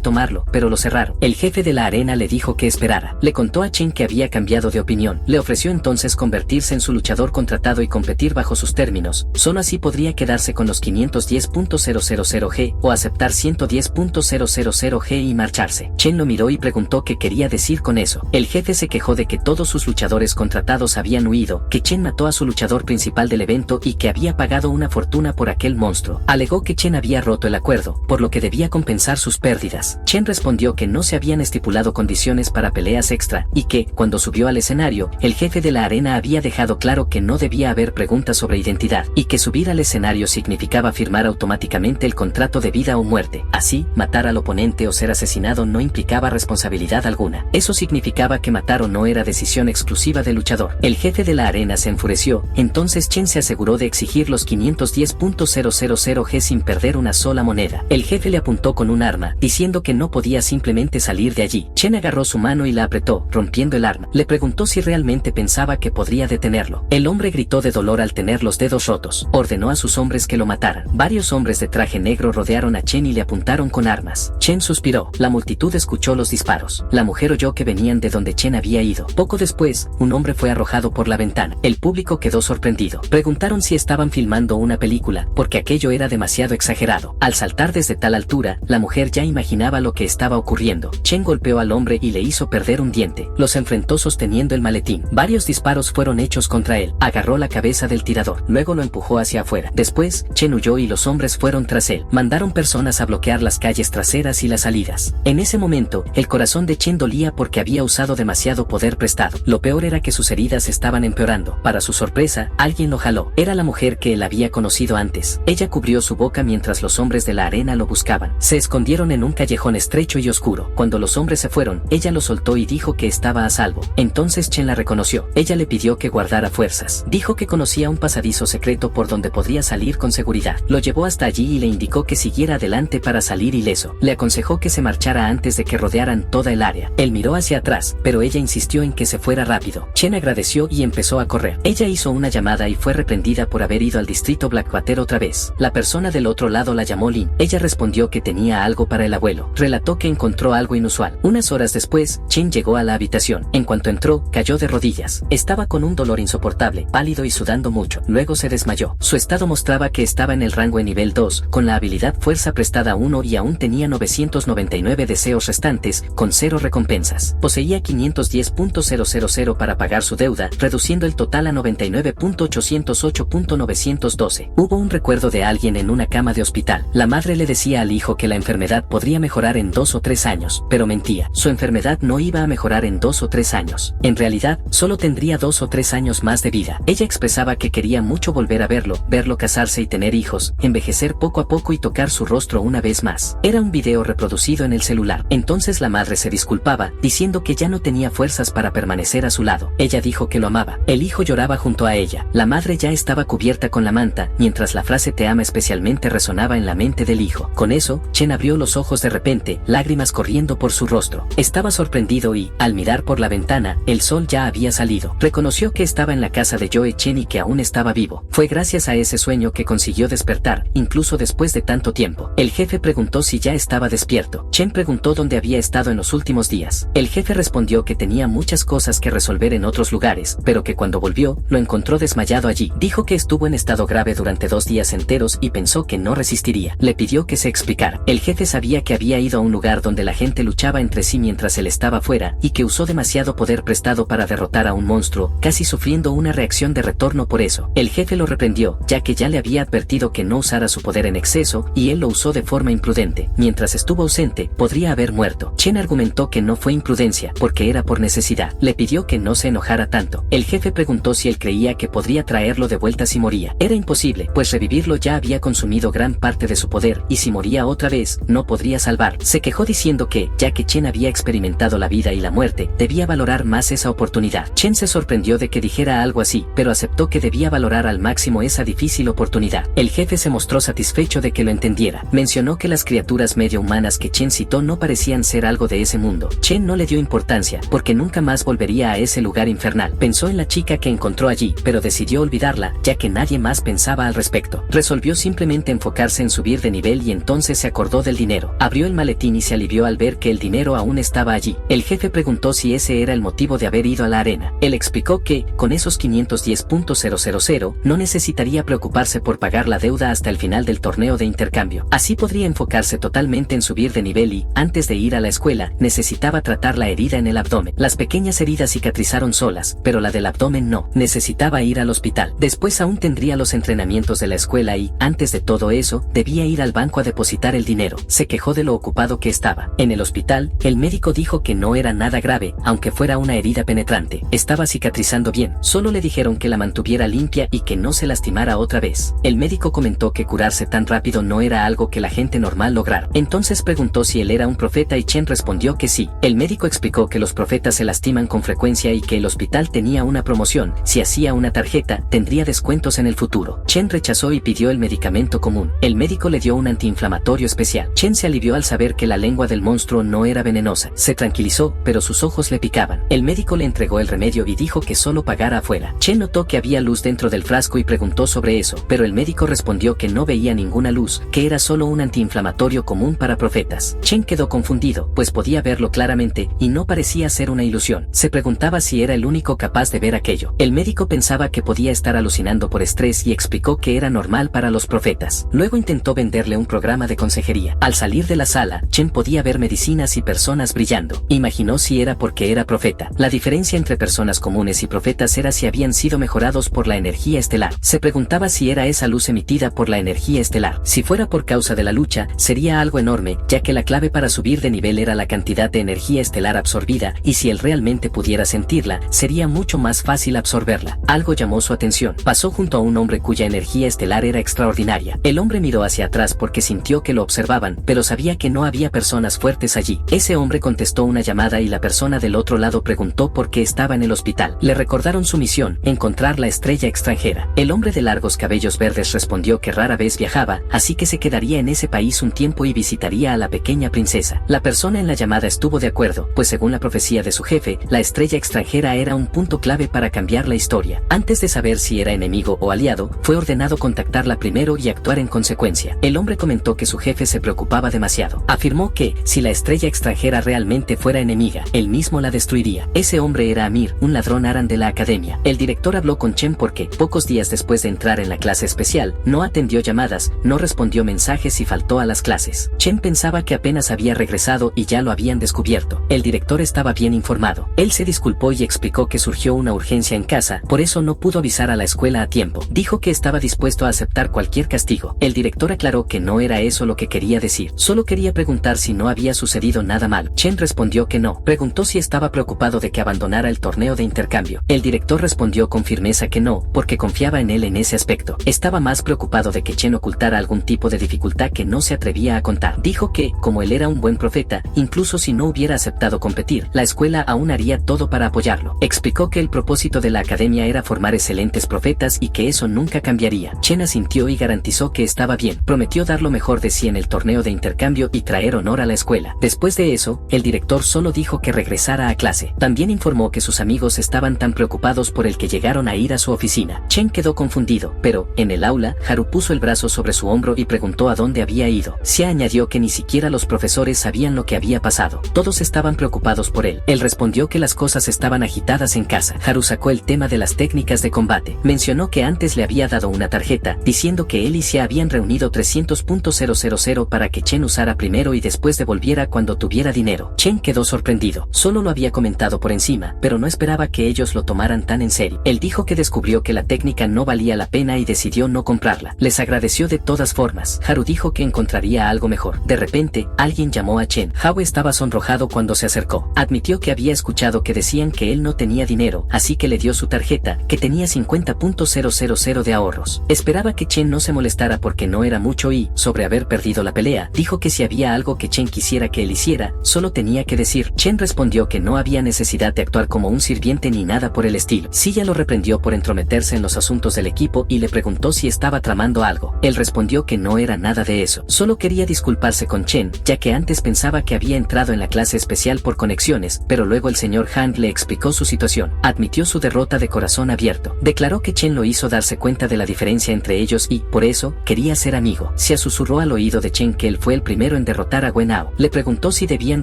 tomarlo, pero lo cerraron. El jefe de la arena le dijo que esperara. Le contó a Chen que había cambiado de opinión. Le ofreció entonces convertirse en su luchador contratado y competir bajo sus términos. Solo así podría quedarse con los 510.000 G o aceptar 110.000 G y marcharse. Chen lo miró y preguntó qué quería decir con eso. El jefe se quejó de que todos sus luchadores contratados habían huido, que Chen mató a su luchador principal del evento y que había pagado una fortuna por aquel monstruo. Alegó que Chen había roto el acuerdo, por lo que debía compensar sus pérdidas. Chen respondió que no se habían estipulado condiciones para peleas extra y que, cuando subió al escenario, el jefe de la arena había dejado claro que no debía haber preguntas sobre identidad y que subir al escenario significaba firmar automáticamente el contrato de vida o muerte. Así, matar al oponente o ser asesinado no implicaba responsabilidad alguna. Eso significaba que matar o no era decisión exclusiva del luchador. El jefe de la arena se enfureció, entonces Chen se aseguró de exigir los 510.000 G sin perder una sola moneda. El jefe le apuntó con un arma, diciendo que no podía simplemente salir de allí. Chen agarró su mano y la apretó, rompiendo el arma. Le preguntó si realmente pensaba que podría detenerlo. El hombre gritó de dolor al tener los dedos rotos. Ordenó a sus hombres que lo mataran. Varios hombres de traje negro rodearon a Chen y le apuntaron con armas. Chen suspiró. La multitud escuchó los disparos. La mujer oyó que venían de donde Chen había ido. Poco después, un hombre fue arrojado por la ventana. El público quedó sorprendido. Preguntaron si estaban filmando una película, porque aquello era demasiado exagerado. Al saltar desde tal altura, la mujer ya imaginaba lo que estaba ocurriendo. Chen golpeó al hombre y le hizo perder un diente. Los enfrentó sosteniendo el maletín. Varios disparos fueron hechos contra él. Agarró la cabeza del tirador. Luego lo empujó hacia afuera. Después, Chen huyó y los hombres fueron tras él. Mandaron personas a bloquear las calles traseras y las salidas. En ese momento, el corazón de Chen dolía porque había usado demasiado poder prestado. Lo peor era que sus heridas estaban empeorando. Para su sorpresa, alguien lo jaló. Era la mujer que él había conocido antes. Ella cubrió su boca mientras los hombres de la arena lo buscaban. Se escondieron en un callejón estrecho y oscuro. Cuando los hombres se fueron, ella lo soltó y dijo que estaba a salvo. Entonces Chen la reconoció. Ella le pidió que guardara fuerzas. Dijo que conocía un pasadizo secreto por donde podría salir con seguridad. Lo llevó hasta allí y le indicó que siguiera adelante para salir ileso. Le aconsejó que se marchara antes de que rodearan toda el área. Él miró hacia atrás, pero ella insistió en que se fuera rápido. Chen agradeció y empezó a correr. Ella hizo una llamada y fue reprendida por haber ido al distrito Blackwater otra vez. La persona del otro lado la llamó Lin. Ella respondió que tenía algo para el abuelo. Relató que encontró algo inusual. Unas horas después, Chen llegó a la habitación. En cuanto entró, cayó de rodillas. Estaba con un dolor insoportable, pálido y sudando mucho. Luego se desmayó. Su estado mostraba que estaba en el rango en nivel 2, con la habilidad fuerza prestada 1 y aún tenía 999 deseos restantes, con 0 recompensas. Poseía 510.000 para pagar su deuda, reduciendo el total a 99.808.912. Hubo un recuerdo de alguien en una cama de hospital. La madre le decía al hijo que la enfermedad podría mejorar en 2 o 3 años, pero mentía. Su enfermedad no iba a mejorar en 2 o 3 años. En realidad, solo tendría 2 o 3 años más de vida. Ella expresaba que quería mucho volver a verlo casarse y tener hijos, envejecer poco a poco y tocar su rostro una vez más. Era un video reproducido en el celular. Entonces la madre se disculpaba, diciendo que ya no tenía fuerzas para permanecer a su lado. Ella dijo que lo amaba. El hijo lloraba junto a ella. La madre ya estaba cubierta con la manta, mientras la frase "te ama" especialmente resonaba en la mente del hijo. Con eso, Chen abrió los ojos de repente, lágrimas corriendo por su rostro. Estaba sorprendido y, al mirar por la ventana, el sol ya había salido. Reconoció que estaba en la casa de Joe Chen y que aún estaba vivo. Fue gracias a ese sueño que consiguió despertar, incluso después de tanto tiempo. El jefe preguntó si ya estaba despierto. Chen preguntó dónde había estado en los últimos días. El jefe respondió que tenía muchas cosas que resolver en otros lugares, pero que cuando volvió, lo encontró desmayado allí. Dijo que estuvo en estado grave durante 2 días enteros y pensó que no resistiría. Le pidió que se explicara. El jefe sabía que había ido a un lugar donde la gente luchaba entre sí mientras él estaba fuera, y que usó demasiado poder prestado para derrotar a un monstruo, casi sufriendo una reacción de retorno por eso. El jefe lo reprendió, ya que ya le había advertido que no usara su poder en exceso, y él lo usó de forma imprudente. Mientras estuvo ausente, podría haber muerto. Chen argumentó que no fue imprudencia, porque era por necesidad. Le pidió que no se enojara tanto. El jefe preguntó si él creía que podría traerlo de vuelta si moría. Era imposible, pues revivirlo ya había consumido gran parte de su poder, y si moría otra vez, no podría salvar. Se quejó diciendo que, ya que Chen había experimentado la vida y la muerte, debía valorar más esa oportunidad. Chen se sorprendió de que dijera algo así, pero aceptó que debía valorar al máximo esa difícil oportunidad. El jefe se mostró satisfecho de que lo entendiera. Mencionó que las criaturas medio humanas que Chen citó no parecían ser algo de ese mundo. Chen no le dio importancia, porque nunca más volvió volvería a ese lugar infernal. Pensó en la chica que encontró allí, pero decidió olvidarla, ya que nadie más pensaba al respecto. Resolvió simplemente enfocarse en subir de nivel y entonces se acordó del dinero. Abrió el maletín y se alivió al ver que el dinero aún estaba allí. El jefe preguntó si ese era el motivo de haber ido a la arena. Él explicó que, con esos 510.000, no necesitaría preocuparse por pagar la deuda hasta el final del torneo de intercambio. Así podría enfocarse totalmente en subir de nivel y, antes de ir a la escuela, necesitaba tratar la herida en el abdomen. Las pequeñas heridas cicatrizaron solas, pero la del abdomen no. Necesitaba ir al hospital. Después aún tendría los entrenamientos de la escuela y, antes de todo eso, debía ir al banco a depositar el dinero. Se quejó de lo ocupado que estaba. En el hospital, el médico dijo que no era nada grave, aunque fuera una herida penetrante. Estaba cicatrizando bien. Solo le dijeron que la mantuviera limpia y que no se lastimara otra vez. El médico comentó que curarse tan rápido no era algo que la gente normal lograra. Entonces preguntó si él era un profeta y Chen respondió que sí. El médico explicó que los profetas se lastiman con frecuencia y que el hospital tenía una promoción. Si hacía una tarjeta, tendría descuentos en el futuro. Chen rechazó y pidió el medicamento común. El médico le dio un antiinflamatorio especial. Chen se alivió al saber que la lengua del monstruo no era venenosa. Se tranquilizó, pero sus ojos le picaban. El médico le entregó el remedio y dijo que solo pagara afuera. Chen notó que había luz dentro del frasco y preguntó sobre eso, pero el médico respondió que no veía ninguna luz, que era solo un antiinflamatorio común para profetas. Chen quedó confundido, pues podía verlo claramente, y no parecía ser una ilusión. Se preguntaba si era el único capaz de ver aquello. El médico pensaba que podía estar alucinando por estrés y explicó que era normal para los profetas. Luego intentó venderle un programa de consejería. Al salir de la sala, Chen podía ver medicinas y personas brillando. Imaginó si era porque era profeta. La diferencia entre personas comunes y profetas era si habían sido mejorados por la energía estelar. Se preguntaba si era esa luz emitida por la energía estelar. Si fuera por causa de la lucha, sería algo enorme, ya que la clave para subir de nivel era la cantidad de energía estelar absorbida, y si él realmente pudiera sentirla, sería mucho más fácil absorberla. Algo llamó su atención. Pasó junto a un hombre cuya energía estelar era extraordinaria. El hombre miró hacia atrás porque sintió que lo observaban, pero sabía que no había personas fuertes allí. Ese hombre contestó una llamada y la persona del otro lado preguntó por qué estaba en el hospital. Le recordaron su misión, encontrar la estrella extranjera. El hombre de largos cabellos verdes respondió que rara vez viajaba, así que se quedaría en ese país un tiempo y visitaría a la pequeña princesa. La persona en la llamada estuvo de acuerdo, pues según la profecía de su jefe, la estrella extranjera era un punto clave para cambiar la historia. Antes de saber si era enemigo o aliado, fue ordenado contactarla primero y actuar en consecuencia. El hombre comentó que su jefe se preocupaba demasiado. Afirmó que, si la estrella extranjera realmente fuera enemiga, él mismo la destruiría. Ese hombre era Amir, un ladrón Aran de la academia. El director habló con Chen porque, pocos días después de entrar en la clase especial, no atendió llamadas, no respondió mensajes y faltó a las clases. Chen pensaba que apenas había regresado y ya lo habían descubierto. El director estaba bien informado. Él se disculpó y explicó que surgió una urgencia en casa, por eso no pudo avisar a la escuela a tiempo. Dijo que estaba dispuesto a aceptar cualquier castigo. El director aclaró que no era eso lo que quería decir. Solo quería preguntar si no había sucedido nada mal. Chen respondió que no. Preguntó si estaba preocupado de que abandonara el torneo de intercambio. El director respondió con firmeza que no, porque confiaba en él en ese aspecto. Estaba más preocupado de que Chen ocultara algún tipo de dificultad que no se atrevía a contar. Dijo que, como él era un buen profeta, incluso si no hubiera aceptado competir, la escuela aún haría todo para apoyarlo. Explicó que el propósito de la academia era formar excelentes profetas y que eso nunca cambiaría. Chen asintió y garantizó que estaba bien. Prometió dar lo mejor de sí en el torneo de intercambio y traer honor a la escuela. Después de eso, el director solo dijo que regresara a clase. También informó que sus amigos estaban tan preocupados por el que llegaron a ir a su oficina. Chen quedó confundido, pero, en el aula, Haru puso el brazo sobre su hombro y preguntó a dónde había ido. Xia añadió que ni siquiera los profesores sabían lo que había pasado. Todos estaban preocupados por él. Él respondió que las cosas estaban agitadas en casa. Haru sacó el tema de las técnicas de combate. Mencionó que antes le había dado una tarjeta, diciendo que él y Xia habían reunido 300.000 para que Chen usara primero y después devolviera cuando tuviera dinero. Chen quedó sorprendido. Solo lo había comentado por encima, pero no esperaba que ellos lo tomaran tan en serio. Él dijo que descubrió que la técnica no valía la pena y decidió no comprarla. Les agradeció de todas formas. Haru dijo que encontraría algo mejor. De repente, alguien llamó a Chen. Hao estaba sonrojado cuando se acercó. Admitió que había escuchado que decían que él no tenía dinero, así que le dio su tarjeta, que tenía 50.000 de ahorros. Esperaba que Chen no se molestara porque no era mucho y, sobre haber perdido la pelea, dijo que si había algo que Chen quisiera que él hiciera, solo tenía que decir. Chen respondió que no había necesidad de actuar como un sirviente ni nada por el estilo. Silla lo reprendió por entrometerse en los asuntos del equipo y le preguntó si estaba tramando algo. Él respondió que no era nada de eso. Solo quería disculparse con Chen, ya que antes pensaba que había entrado en la clase especial por conexiones, pero luego el señor señor Han le explicó su situación. Admitió su derrota de corazón abierto. Declaró que Chen lo hizo darse cuenta de la diferencia entre ellos y, por eso, quería ser amigo. Se susurró al oído de Chen que él fue el primero en derrotar a Wenao. Le preguntó si debían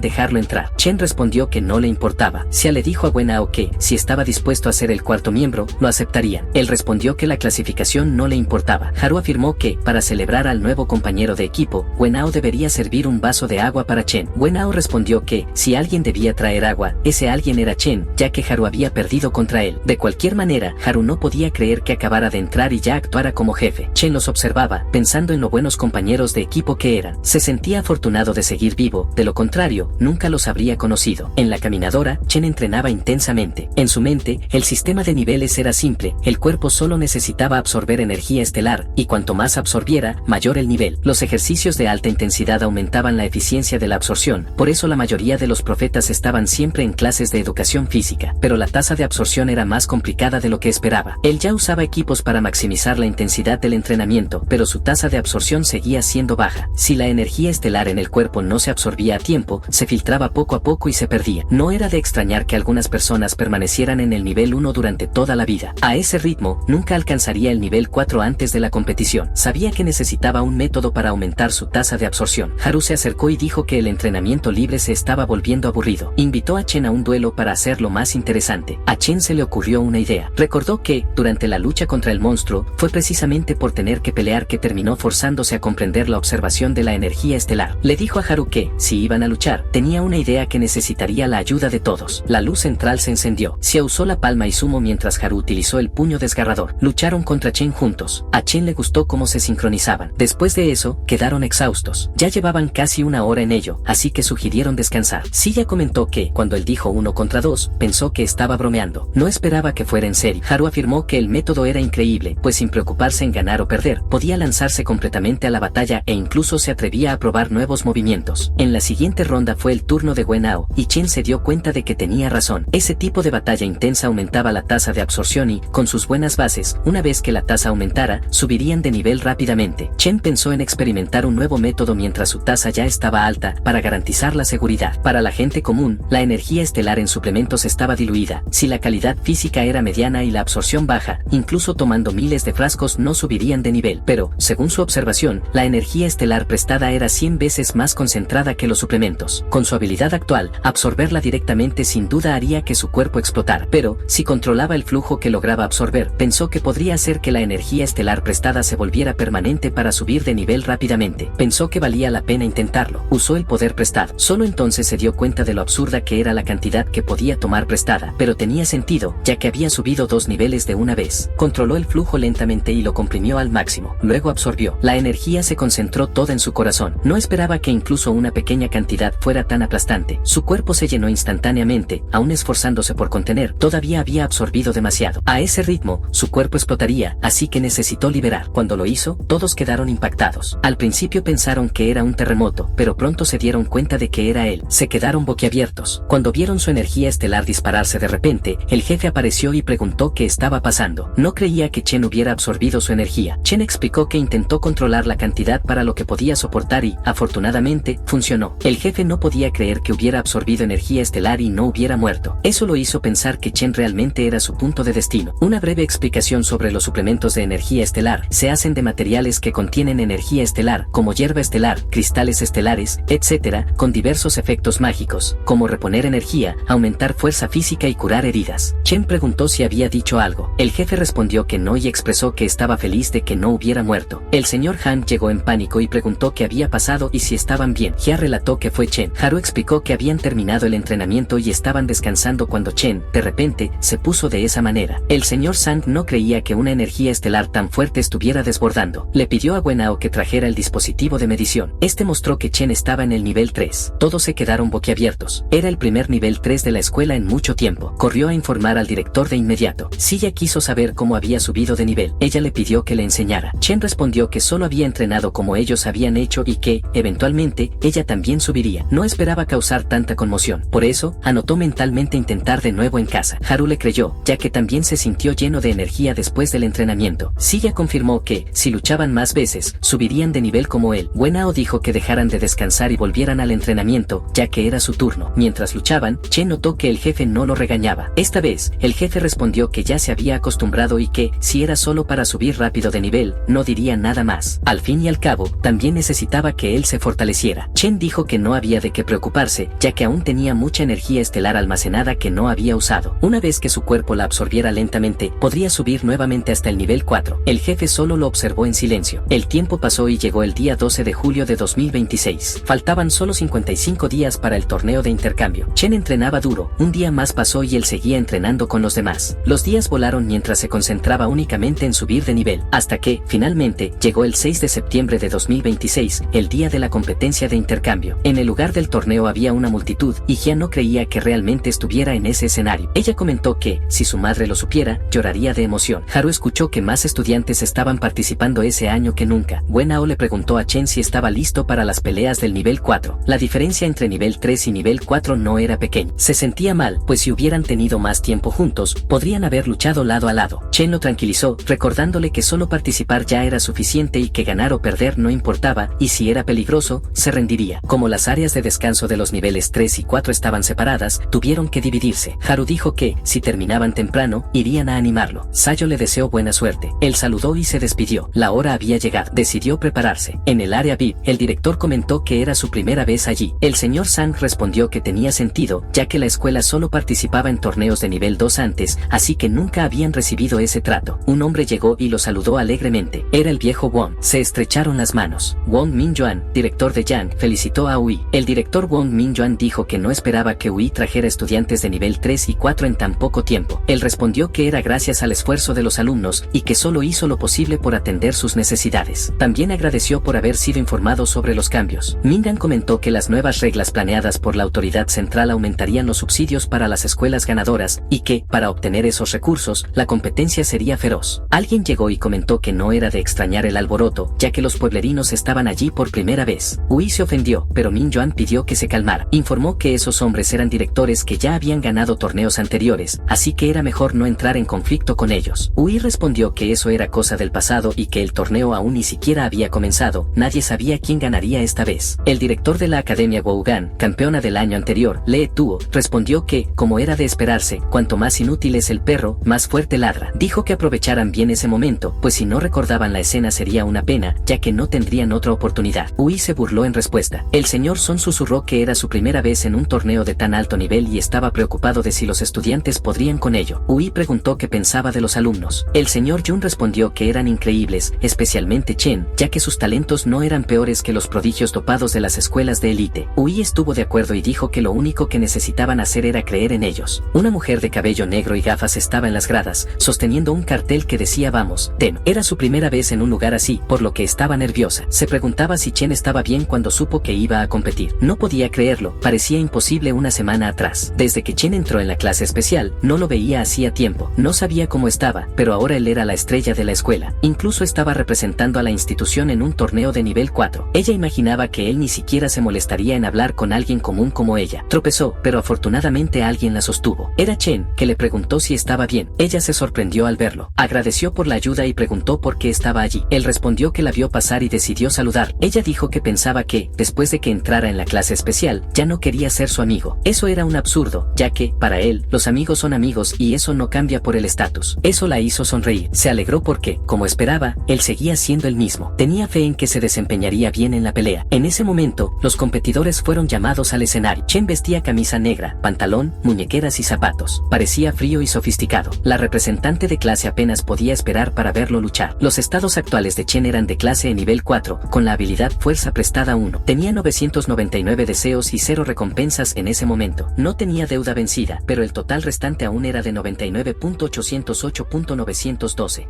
dejarlo entrar. Chen respondió que no le importaba. Xia le dijo a Wenao que, si estaba dispuesto a ser el cuarto miembro, lo aceptarían. Él respondió que la clasificación no le importaba. Haru afirmó que, para celebrar al nuevo compañero de equipo, Wenao debería servir un vaso de agua para Chen. Wenao respondió que, si alguien debía traer agua, ese alguien era Chen, ya que Haru había perdido contra él. De cualquier manera, Haru no podía creer que acabara de entrar y ya actuara como jefe. Chen los observaba, pensando en lo buenos compañeros de equipo que eran. Se sentía afortunado de seguir vivo, de lo contrario, nunca los habría conocido. En la caminadora, Chen entrenaba intensamente. En su mente, el sistema de niveles era simple, el cuerpo solo necesitaba absorber energía estelar, y cuanto más absorbiera, mayor el nivel. Los ejercicios de alta intensidad aumentaban la eficiencia de la absorción, por eso la mayoría de los profetas estaban siempre en clases de educación física, pero la tasa de absorción era más complicada de lo que esperaba. Él ya usaba equipos para maximizar la intensidad del entrenamiento, pero su tasa de absorción seguía siendo baja. Si la energía estelar en el cuerpo no se absorbía a tiempo, se filtraba poco a poco y se perdía. No era de extrañar que algunas personas permanecieran en el nivel 1 durante toda la vida. A ese ritmo, nunca alcanzaría el nivel 4 antes de la competición. Sabía que necesitaba un método para aumentar su tasa de absorción. Haru se acercó y dijo que el entrenamiento libre se estaba volviendo aburrido. Invitó a Chen a un duelo para hacerlo más interesante. A Chen se le ocurrió una idea. Recordó que, durante la lucha contra el monstruo, fue precisamente por tener que pelear que terminó forzándose a comprender la observación de la energía estelar. Le dijo a Haru que, si iban a luchar, tenía una idea que necesitaría la ayuda de todos. La luz central se encendió. Xia usó la palma y sumo mientras Haru utilizó el puño desgarrador. Lucharon contra Chen juntos. A Chen le gustó cómo se sincronizaban. Después de eso, quedaron exhaustos. Ya llevaban casi una hora en ello, así que sugirieron descansar. Xia comentó que, cuando él dijo 1 contra 2, pensó que estaba bromeando. No esperaba que fuera en serio. Haru afirmó que el método era increíble, pues sin preocuparse en ganar o perder, podía lanzarse completamente a la batalla e incluso se atrevía a probar nuevos movimientos. En la siguiente ronda fue el turno de Wenao, y Chen se dio cuenta de que tenía razón. Ese tipo de batalla intensa aumentaba la tasa de absorción y, con sus buenas bases, una vez que la tasa aumentara, subirían de nivel rápidamente. Chen pensó en experimentar un nuevo método mientras su tasa ya estaba alta, para garantizar la seguridad. Para la gente común, la energía estelar en suplementos estaba diluida. Si la calidad física era mediana y la absorción baja, incluso tomando miles de frascos no subirían de nivel. Pero, según su observación, la energía estelar prestada era 100 veces más concentrada que los suplementos. Con su habilidad actual, absorberla directamente sin duda haría que su cuerpo explotara. Pero, si controlaba el flujo que lograba absorber, pensó que podría hacer que la energía estelar prestada se volviera permanente para subir de nivel rápidamente. Pensó que valía la pena intentarlo. Usó el poder prestado. Solo entonces se dio cuenta de lo absurda que era la cantidad que podía tomar prestada, pero tenía sentido, ya que había subido 2 niveles de una vez. Controló el flujo lentamente y lo comprimió al máximo. Luego absorbió. La energía se concentró toda en su corazón. No esperaba que incluso una pequeña cantidad fuera tan aplastante. Su cuerpo se llenó instantáneamente, aún esforzándose por contener, todavía había absorbido demasiado. A ese ritmo, su cuerpo explotaría, así que necesitó liberar. Cuando lo hizo, todos quedaron impactados. Al principio pensaron que era un terremoto, pero pronto se dieron cuenta de que era él. Se quedaron boquiabiertos. Cuando vieron su energía estelar dispararse de repente, el jefe apareció y preguntó qué estaba pasando. No creía que Chen hubiera absorbido su energía. Chen explicó que intentó controlar la cantidad para lo que podía soportar y, afortunadamente, funcionó. El jefe no podía creer que hubiera absorbido energía estelar y no hubiera muerto. Eso lo hizo pensar que Chen realmente era su punto de destino. Una breve explicación sobre los suplementos de energía estelar. Se hacen de materiales que contienen energía estelar, como hierba estelar, cristales estelares, etc., con diversos efectos mágicos, como reponer energía, aumentar fuerza física y curar heridas. Chen preguntó si había dicho algo. El jefe respondió que no y expresó que estaba feliz de que no hubiera muerto. El señor Han llegó en pánico y preguntó qué había pasado y si estaban bien. Jia relató que fue Chen. Haru explicó que habían terminado el entrenamiento y estaban descansando cuando Chen, de repente, se puso de esa manera. El señor Sang no creía que una energía estelar tan fuerte estuviera desbordando. Le pidió a Wenao que trajera el dispositivo de medición. Este mostró que Chen estaba en el nivel 3. Todos se quedaron boquiabiertos. Era el primer nivel 3 de la escuela en mucho tiempo. Corrió a informar al director de inmediato. Xia quiso saber cómo había subido de nivel. Ella le pidió que le enseñara. Chen respondió que solo había entrenado como ellos habían hecho y que, eventualmente, ella también subiría. No esperaba causar tanta conmoción. Por eso, anotó mentalmente intentar de nuevo en casa. Haru le creyó, ya que también se sintió lleno de energía después del entrenamiento. Xia confirmó que, si luchaban más veces, subirían de nivel como él. Wenao dijo que dejaran de descansar y volvieran al entrenamiento, ya que era su turno. Mientras luchaban, Chen Chen notó que el jefe no lo regañaba. Esta vez, el jefe respondió que ya se había acostumbrado y que, si era solo para subir rápido de nivel, no diría nada más. Al fin y al cabo, también necesitaba que él se fortaleciera. Chen dijo que no había de qué preocuparse, ya que aún tenía mucha energía estelar almacenada que no había usado. Una vez que su cuerpo la absorbiera lentamente, podría subir nuevamente hasta el nivel 4. El jefe solo lo observó en silencio. El tiempo pasó y llegó el día 12 de julio de 2026. Faltaban solo 55 días para el torneo de intercambio. Chen entrenaba duro. Un día más pasó y él seguía entrenando con los demás. Los días volaron mientras se concentraba únicamente en subir de nivel, hasta que, finalmente, llegó el 6 de septiembre de 2026, el día de la competencia de intercambio. En el lugar del torneo había una multitud, y Hia no creía que realmente estuviera en ese escenario. Ella comentó que, si su madre lo supiera, lloraría de emoción. Haru escuchó que más estudiantes estaban participando ese año que nunca. Wenao le preguntó a Chen si estaba listo para las peleas del nivel 4. La diferencia entre nivel 3 y nivel 4 no era pequeña. Se sentía mal, pues si hubieran tenido más tiempo juntos, podrían haber luchado lado a lado. Chen lo tranquilizó, recordándole que solo participar ya era suficiente y que ganar o perder no importaba, y si era peligroso, se rendiría. Como las áreas de descanso de los niveles 3 y 4 estaban separadas, tuvieron que dividirse. Haru dijo que, si terminaban temprano, irían a animarlo. Sayo le deseó buena suerte. Él saludó y se despidió. La hora había llegado. Decidió prepararse. En el área VIP, el director comentó que era su primera vez allí. El señor Sang respondió que tenía sentido, ya que la escuela solo participaba en torneos de nivel 2 antes, así que nunca habían recibido ese trato. Un hombre llegó y lo saludó alegremente. Era el viejo Wong. Se estrecharon las manos. Wong Min-yuan, director de Yang, felicitó a Ui. El director Wong Min-yuan dijo que no esperaba que Ui trajera estudiantes de nivel 3 y 4 en tan poco tiempo. Él respondió que era gracias al esfuerzo de los alumnos y que solo hizo lo posible por atender sus necesidades. También agradeció por haber sido informado sobre los cambios. Mingan comentó que las nuevas reglas planeadas por la autoridad central aumentarían los subsidios para las escuelas ganadoras y que, para obtener esos recursos, la competencia sería feroz. Alguien llegó y comentó que no era de extrañar el alboroto, ya que los pueblerinos estaban allí por primera vez. Ui se ofendió, pero Min-yuan pidió que se calmara. Informó que esos hombres eran directores que ya habían ganado torneos anteriores, así que era mejor no entrar en conflicto con ellos. Ui respondió que eso era cosa del pasado y que el torneo aún ni siquiera había comenzado. Nadie sabía quién ganaría esta vez. El director de la Academia Wougan, campeona del año anterior, Lee Tuo, respondió que, como era de esperarse, cuanto más inútil es el perro, más fuerte ladra. Dijo que aprovecharan bien ese momento, pues si no recordaban la escena sería una pena, ya que no tendrían otra oportunidad. Ui se burló en respuesta. El señor Son susurró que era su primera vez en un torneo de tan alto nivel y estaba preocupado de si los estudiantes podrían con ello. Ui preguntó qué pensaba de los alumnos. El señor Jun respondió que eran increíbles, especialmente Chen, ya que sus talentos no eran peores que los prodigios dopados de las escuelas de élite. Ui estuvo de acuerdo y dijo que lo único que necesitaban hacer era creer en ellos. Una mujer de cabello negro y gafas estaba en las gradas, sosteniendo un cartel que decía "Vamos, Tem". Era su primera vez en un lugar así, por lo que estaba nerviosa. Se preguntaba si Chen estaba bien cuando supo que iba a competir. No podía creerlo, parecía imposible una semana atrás. Desde que Chen entró en la clase especial, no lo veía hacía tiempo. No sabía cómo estaba, pero ahora él era la estrella de la escuela. Incluso estaba representando a la institución en un torneo de nivel 4. Ella imaginaba que él ni siquiera se molestaría en hablar con alguien común como ella. Tropezó, pero afortunadamente alguien la sostuvo. Era Chen, que le preguntó si estaba bien. Ella se sorprendió al verlo. Agradeció por la ayuda y preguntó por qué estaba allí. Él respondió que la vio pasar y decidió saludar. Ella dijo que pensaba que, después de que entrara en la clase especial, ya no quería ser su amigo. Eso era un absurdo, ya que, para él, los amigos son amigos y eso no cambia por el estatus. Eso la hizo sonreír. Se alegró porque, como esperaba, él seguía siendo el mismo. Tenía fe en que se desempeñaría bien en la pelea. En ese momento, los competidores fueron llamados al escenario. Chen vestía camisa negra, pantalón, muñequeras y zapatos. Parecía frío y sofisticado. La representante de clase apenas podía esperar para verlo luchar. Los estados actuales de Chen eran de clase en nivel 4, con la habilidad fuerza prestada 1. Tenía 999 deseos y 0 recompensas en ese momento. No tenía deuda vencida, pero el total restante aún era de 99.808.912.